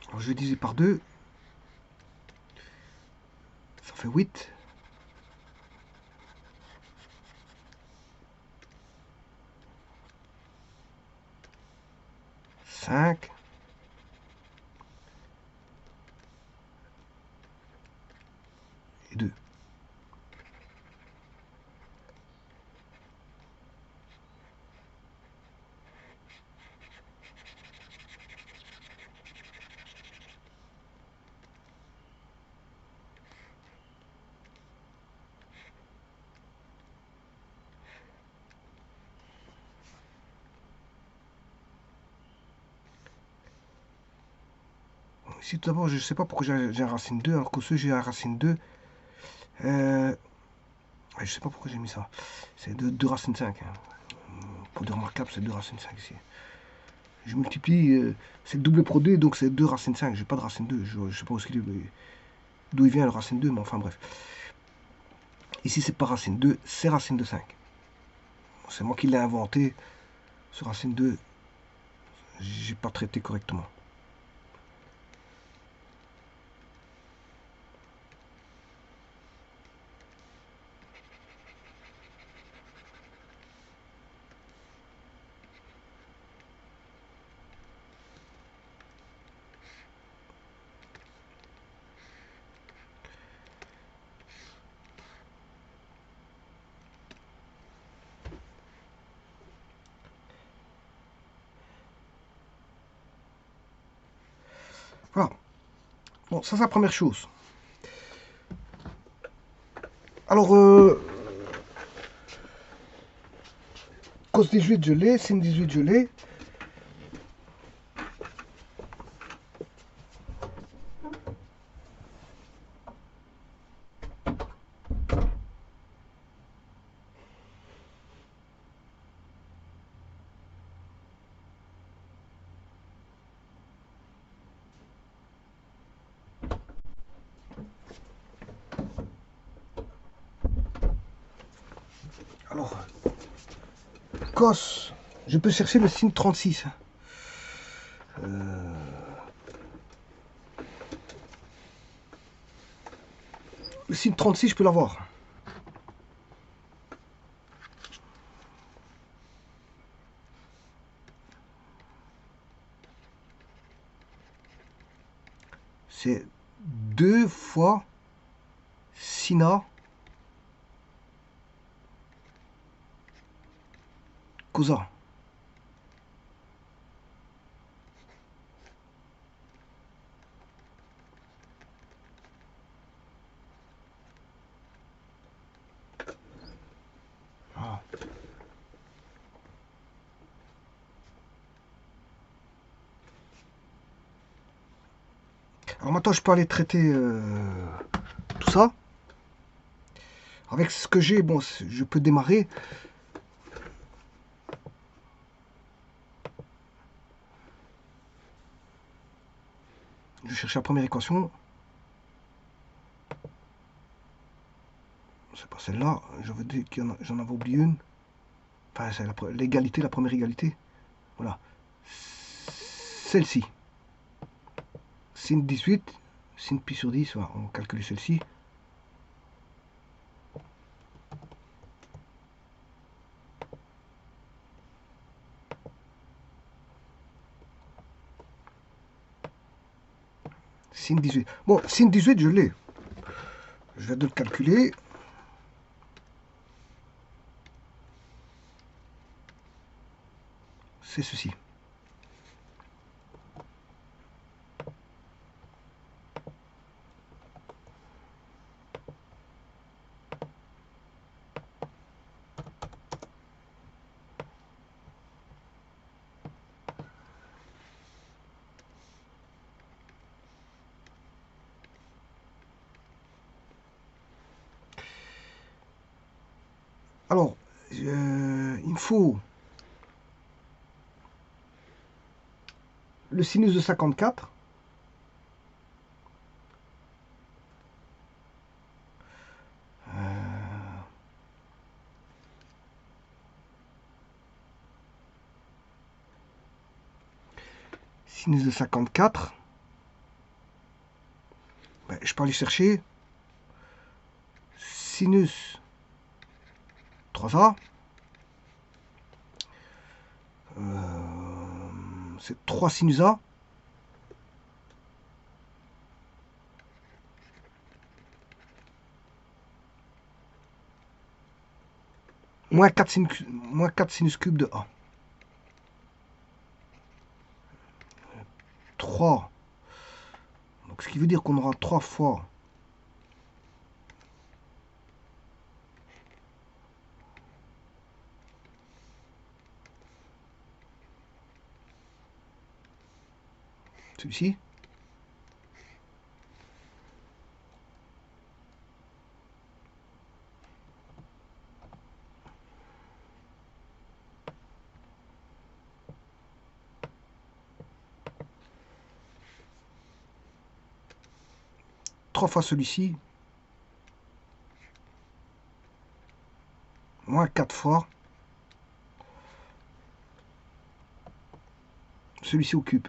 A: Alors, je vais diviser par 2. Ça fait 8. 5. Et 2. Ici, tout d'abord, je ne sais pas pourquoi j'ai un racine 2, alors que ceux j'ai un racine 2. Je ne sais pas pourquoi j'ai mis ça. C'est 2 racines 5. Hein. Pour de remarquable, c'est 2 racines 5 ici. Je multiplie, c'est le double produit, donc c'est 2 racines 5. J'ai pas de racine 2. Je ne sais pas d'où il vient le racine 2, mais enfin bref. Ici, c'est pas racine 2, c'est racine de 5. C'est moi qui l'ai inventé. Ce racine 2, j'ai pas traité correctement. Voilà. Bon, ça c'est la première chose. Alors, cos 18 je l'ai, sin 18 je l'ai. Alors, cos, je peux chercher le signe 36. Le signe 36, je peux l'avoir. C'est 2 fois Sina Cosa. Ah. Alors maintenant, je peux aller traiter tout ça. Avec ce que j'ai, bon, je peux démarrer. Je cherche la première équation. C'est pas celle-là. J'en avais oublié une. Enfin, c'est l'égalité, la première égalité. Voilà. Celle-ci. Sin 18. Sin pi sur 10. Voilà, on calcule celle-ci. Sin 18. Bon, sin 18, je l'ai. Je vais de le calculer. C'est ceci. Alors, il me faut le sinus de 54. Sinus de 54. Ben, je peux aller chercher sinus 3A. C'est 3 sinus A. Moins 4 sinus cubes de A. 3. Donc, ce qui veut dire qu'on aura 3 fois celui-ci. Trois fois celui-ci. Moins 4 fois celui-ci au cube.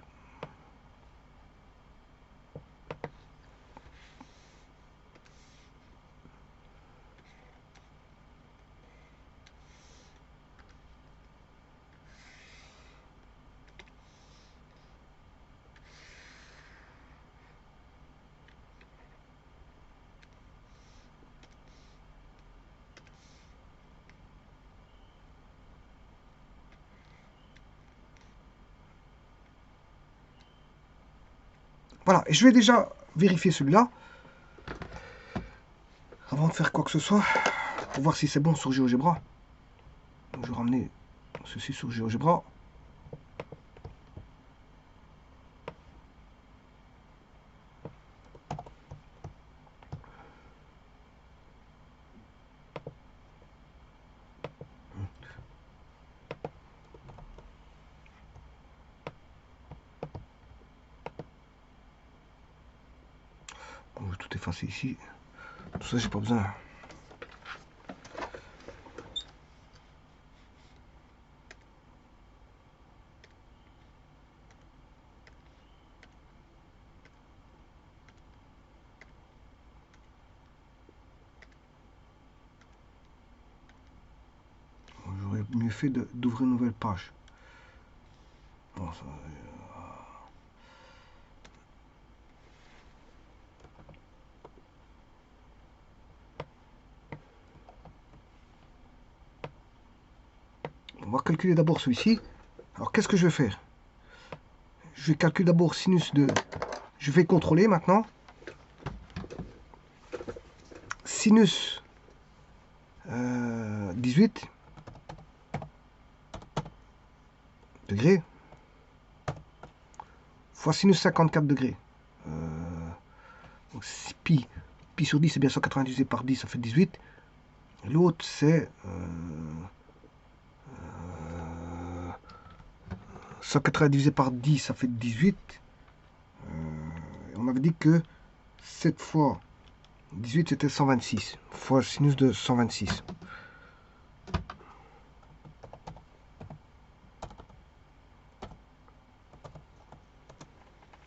A: Voilà, et je vais déjà vérifier celui-là, avant de faire quoi que ce soit, pour voir si c'est bon sur GeoGebra. Donc je vais ramener ceci sur GeoGebra. Bon, je vais tout effacer ici. Tout ça, j'ai pas besoin. fait d'ouvrir une nouvelle page. Bon, ça, on va calculer d'abord celui-ci. Alors qu'est-ce que je vais faire? Je vais calculer d'abord sinus de... Je vais contrôler maintenant. Sinus 18 degrés fois sinus 54 degrés. Donc pi sur 10 c'est bien 180 divisé par 10, ça fait 18. L'autre c'est 180 divisé par 10, ça fait 18. On avait dit que 7 fois 18 c'était 126 fois sinus de 126.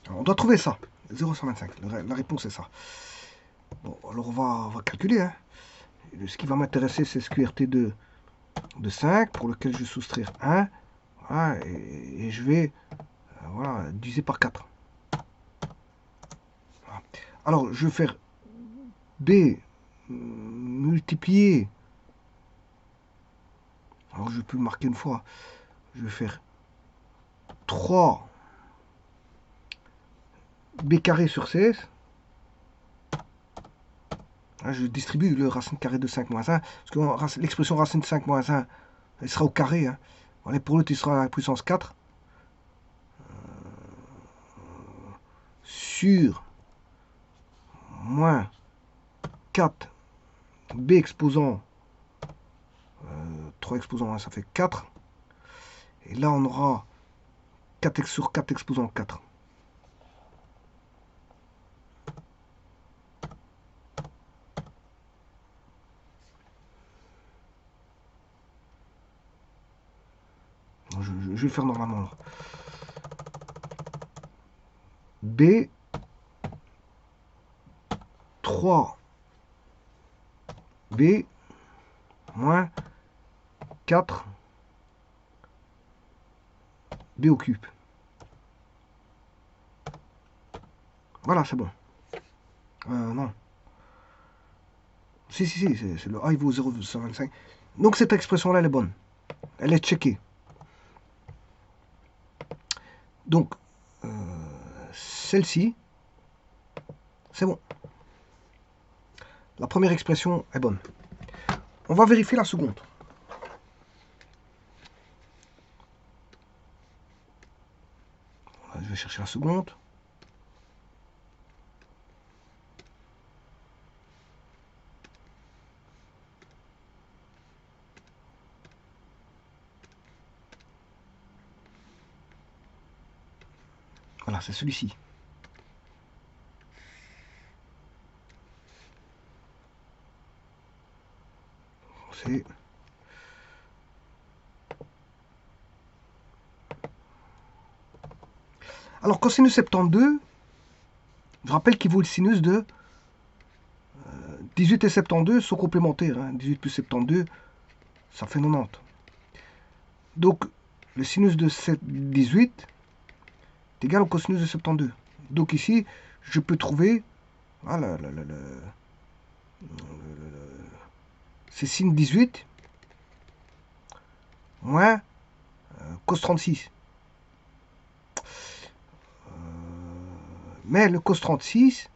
A: Alors, on doit trouver ça, 0,125. La réponse est ça. Bon, alors on va calculer. Hein. Ce qui va m'intéresser, c'est ce QRT de 5, pour lequel je vais soustraire 1. Voilà, et je vais voilà, diviser par 4. Voilà. Alors, je vais faire B multiplié. Alors, je peux marquer une fois. Je vais faire 3 B carré sur 16. Là, je distribue le racine carrée de 5 moins 1. Parce que l'expression racine de 5 moins 1, elle sera au carré. Hein. Voilà, pour l'autre, il sera à la puissance 4. Sur moins 4 B exposant 3 exposant 1, ça fait 4. Et là, on aura 4x sur 4 exposant 4. Je vais le faire normalement. B 3 B moins 4 B au cube. Voilà, c'est bon. Non. Si, c'est le A, il vaut 0,125. Donc cette expression-là, elle est bonne. Elle est checkée. Donc, celle-ci, c'est bon. La première expression est bonne. On va vérifier la seconde. Je vais chercher la seconde. Voilà, c'est celui-ci. C'est... Alors, cosinus 72, je rappelle qu'il vaut le sinus de 18 et 72 sont complémentaires. Hein. 18 plus 72, ça fait 90. Donc, le sinus de 18 est égal au cosinus de 72. Donc ici, je peux trouver... Voilà, c'est sin 18 moins cos 36. Mais le cos 36,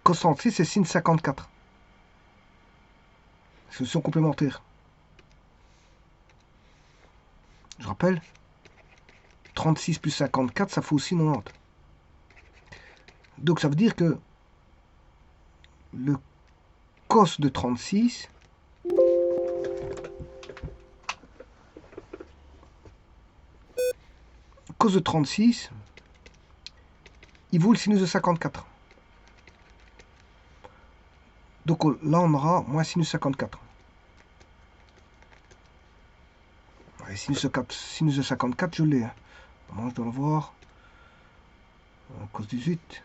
A: cos 36 c'est sin 54. Ce sont complémentaires. Je rappelle, 36 plus 54, ça fait aussi 90. Donc ça veut dire que le cos de 36 cos de 36 il vaut le sinus de 54. Donc là on aura moins sinus 54. Ouais, sinus de 54 je l'ai. Hein. Moi je dois le voir. Cos 18.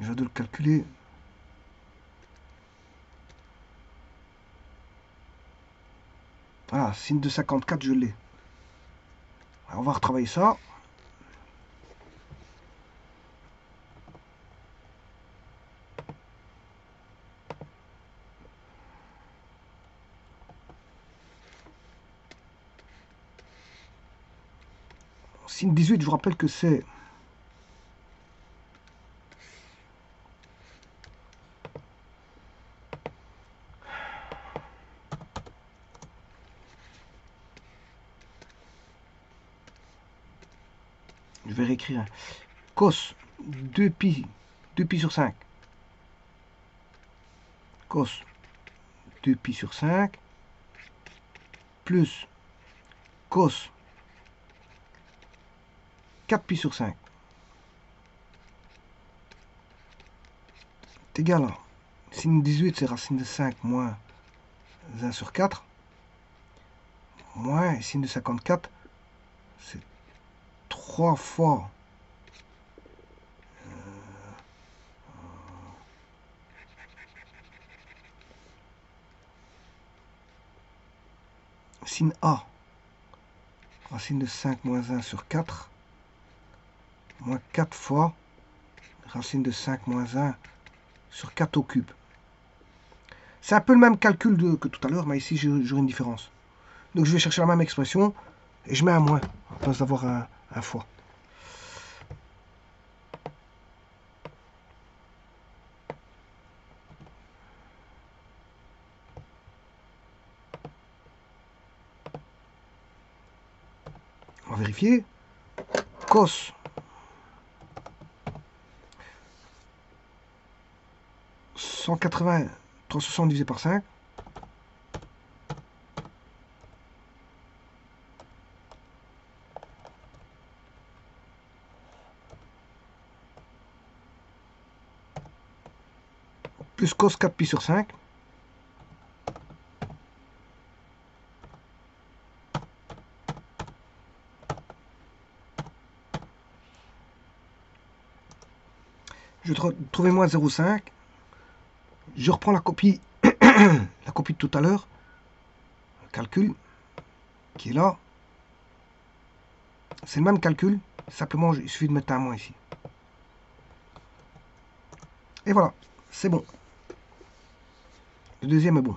A: Je vais de le calculer. Voilà, sin de 54, je l'ai. On va retravailler ça. Sin 18, je vous rappelle que c'est je vais réécrire. Cos 2pi sur 5. Cos 2pi sur 5 plus cos 4pi sur 5 est égal à sin 18, c'est racine de 5 moins 1 sur 4. Moins sin de 54, c'est 3 fois sin A, racine de 5 moins 1 sur 4, moins 4 fois racine de 5 moins 1 sur 4 au cube. C'est un peu le même calcul que tout à l'heure, mais ici j'aurai une différence. Donc je vais chercher la même expression et je mets un moins à place d'avoir un fois. On va vérifier. Cos 180, 360 divisé par 5. Plus cos 4pi sur 5. Je vais trouver moins 0,5. Je reprends la copie, la copie de tout à l'heure. Calcul qui est là. C'est le même calcul. Simplement, il suffit de mettre un moins ici. Et voilà, c'est bon. Le deuxième est bon.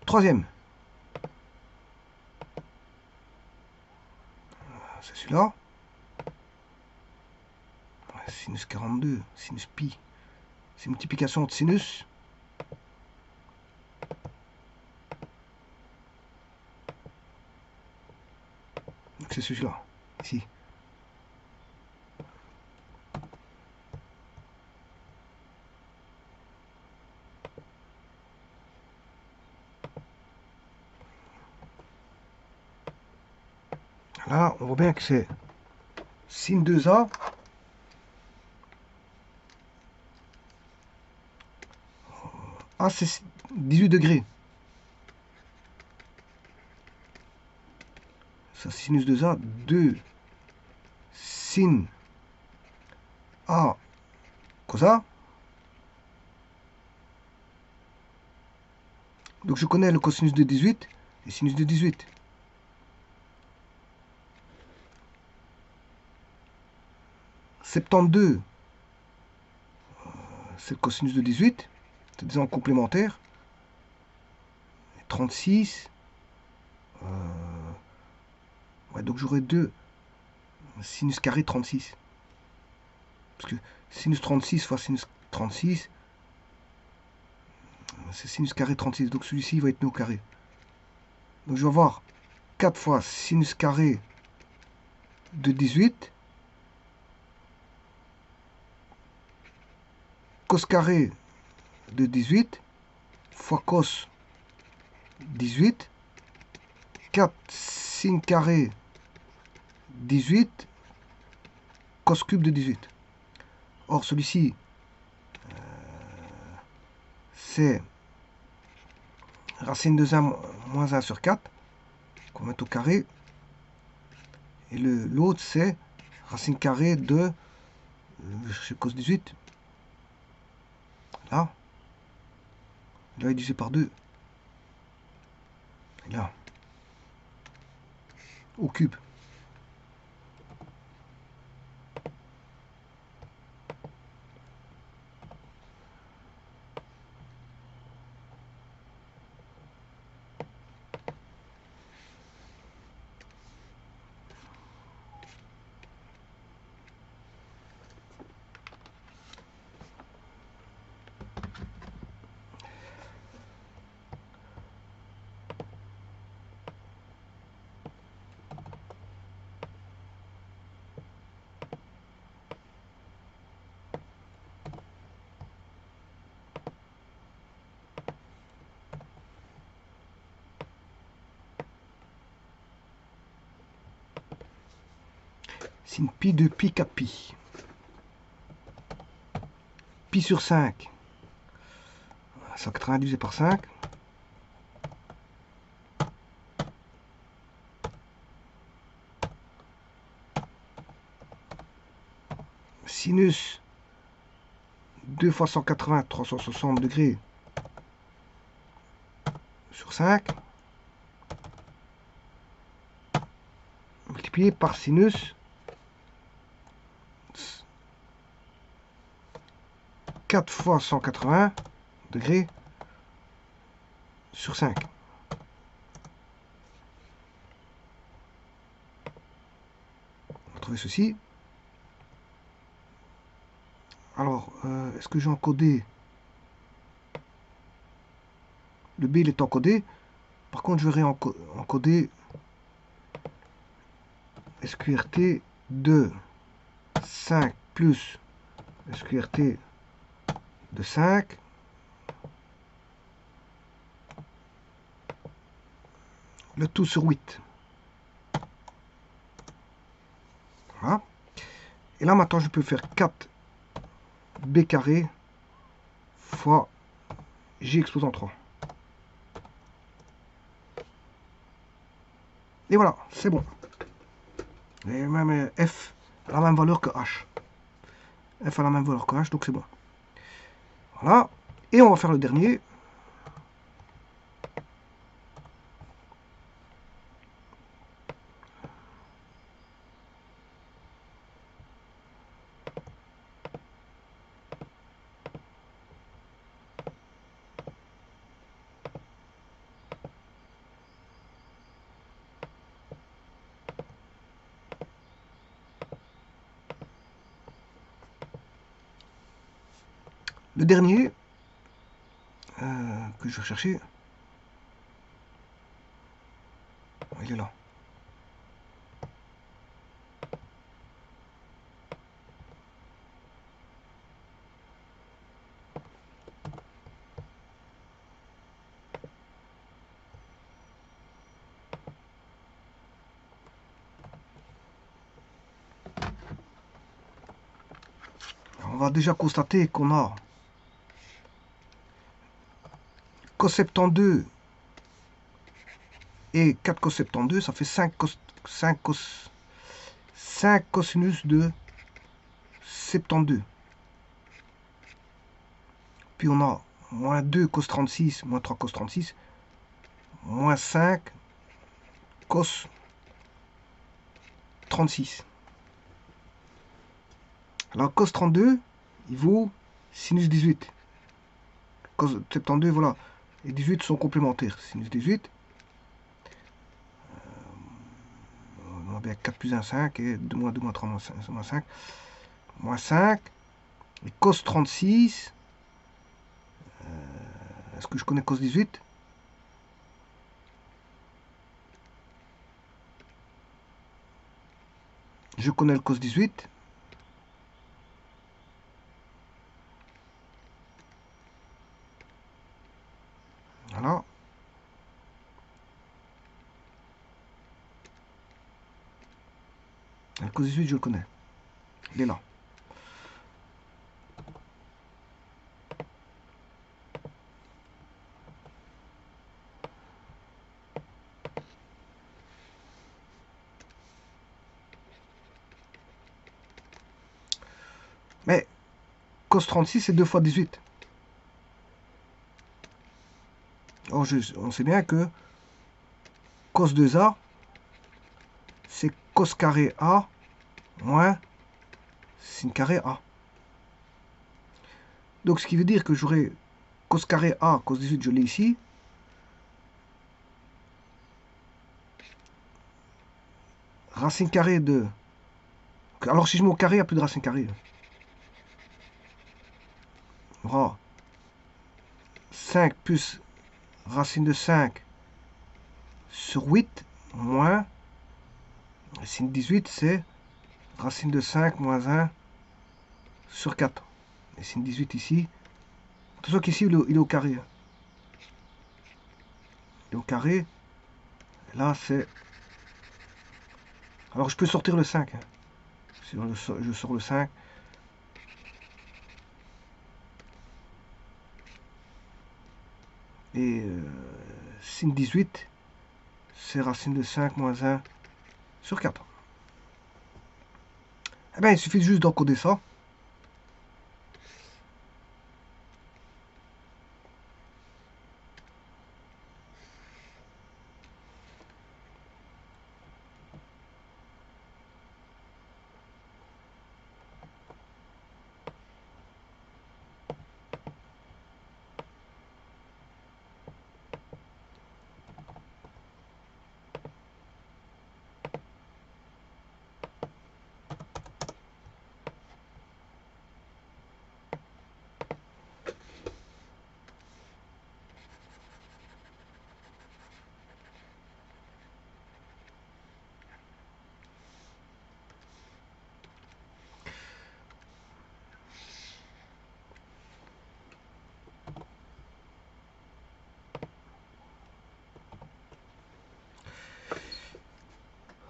A: Troisième. C'est celui-là. Sinus 42, sinus pi. C'est multiplication de sinus. Donc c'est celui-là, ici. Là, on voit bien que c'est sin 2a. A, c'est 18 degrés. Ça, sinus 2a, 2 sin a cos a. Donc je connais le cosinus de 18 et sinus de 18. Septante-deux, c'est le cosinus de 18. C'est des angles complémentaires. 36. Ouais, donc j'aurai 2 sinus carré 36. Parce que sinus 36 fois sinus 36, c'est sinus carré 36. Donc celui-ci va être mis au carré. Donc je vais avoir 4 fois sinus carré de 18. Cos carré de 18 fois cos 18. 4 sin carré 18 cos cube de 18. Or celui-ci c'est racine de 1 moins 1 sur 4, qu'on met au carré. Et l'autre, c'est racine carrée de, je cherche cos 18, là, divisé par 2, et là, au cube. Sin pi de pi 4 pi. Pi sur 5. 180 divisé par 5. Sinus 2 fois 180, 360 degrés sur 5. Multiplié par sinus 4 fois 180 degrés sur 5. On va trouver ceci. Alors, est-ce que j'ai encodé? Le B, il est encodé. Par contre, je vais encoder SQRT de 5 plus SQRT de 5. Le tout sur 8. Voilà. Et là, maintenant, je peux faire 4 B carré fois J exposant 3. Et voilà, c'est bon. Et même F a la même valeur que H. F a la même valeur que H, donc c'est bon. Voilà. Et on va faire le dernier. Le dernier que je vais chercher, il est là. On va déjà constater qu'on a cos 72 et 4 cos 72, ça fait 5 cosinus de 72. Puis on a moins 2 cos 36, moins 3 cos 36, moins 5 cos 36. Alors cos 32, il vaut sinus 18. Cos 72, voilà. Et 18 sont complémentaires. Sinus 18. On a bien 4 plus 1, 5. Et 2 moins 2 moins 3 moins 5. Moins 5. Moins 5. Et cos 36. Est-ce que je connais cos 18? Je connais le cos 18. Voilà. Le cos 18, je le connais. Il est là. Mais cos 36, c'est 2 fois 18. Or, on sait bien que cos 2A, c'est cos carré A moins sin carré A. Donc, ce qui veut dire que j'aurai cos carré A, cos 18, je l'ai ici. Racine carrée de... Alors, si je mets au carré, il n'y a plus de racine carrée. On aura 5 plus racine de 5 sur 8 moins racine 18, c'est racine de 5 moins 1 sur 4. Et sin 18 ici. Attention qu'ici, il est au carré. Il est au carré. Là, c'est... Alors, je peux sortir le 5. Je sors le 5. Et sin 18, c'est racine de 5 moins 1 sur 4. Eh bien, il suffit juste d'encoder ça.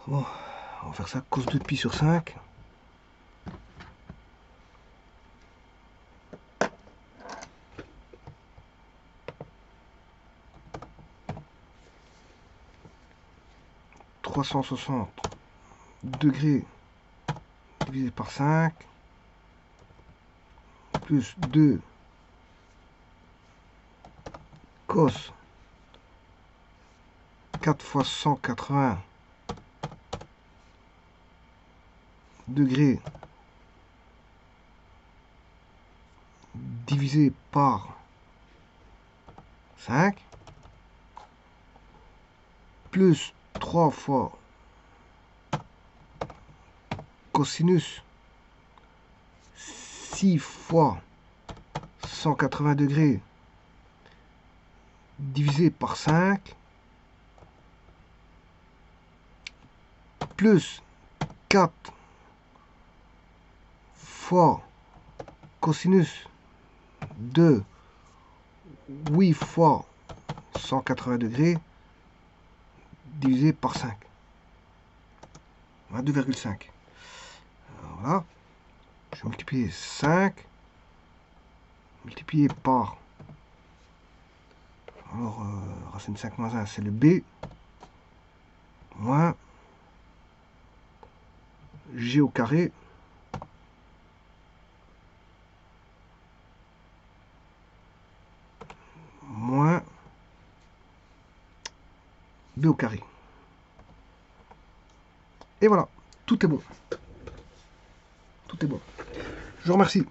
A: Bon, on va faire ça cos de pi sur 5. ...360 degrés divisé par 5 plus 2 cos 4 fois 180 degrés divisé par 5 plus 3 fois cosinus 6 fois 180 degrés divisé par 5 plus 4 fois cosinus de 8 fois 180 degrés divisé par 5. 2,5. Voilà. Je vais multiplier 5 multiplié par... Alors, racine 5 moins 1, c'est le B. Moins G au carré. Moins B au carré. Et voilà, tout est bon. Tout est bon. Je vous remercie.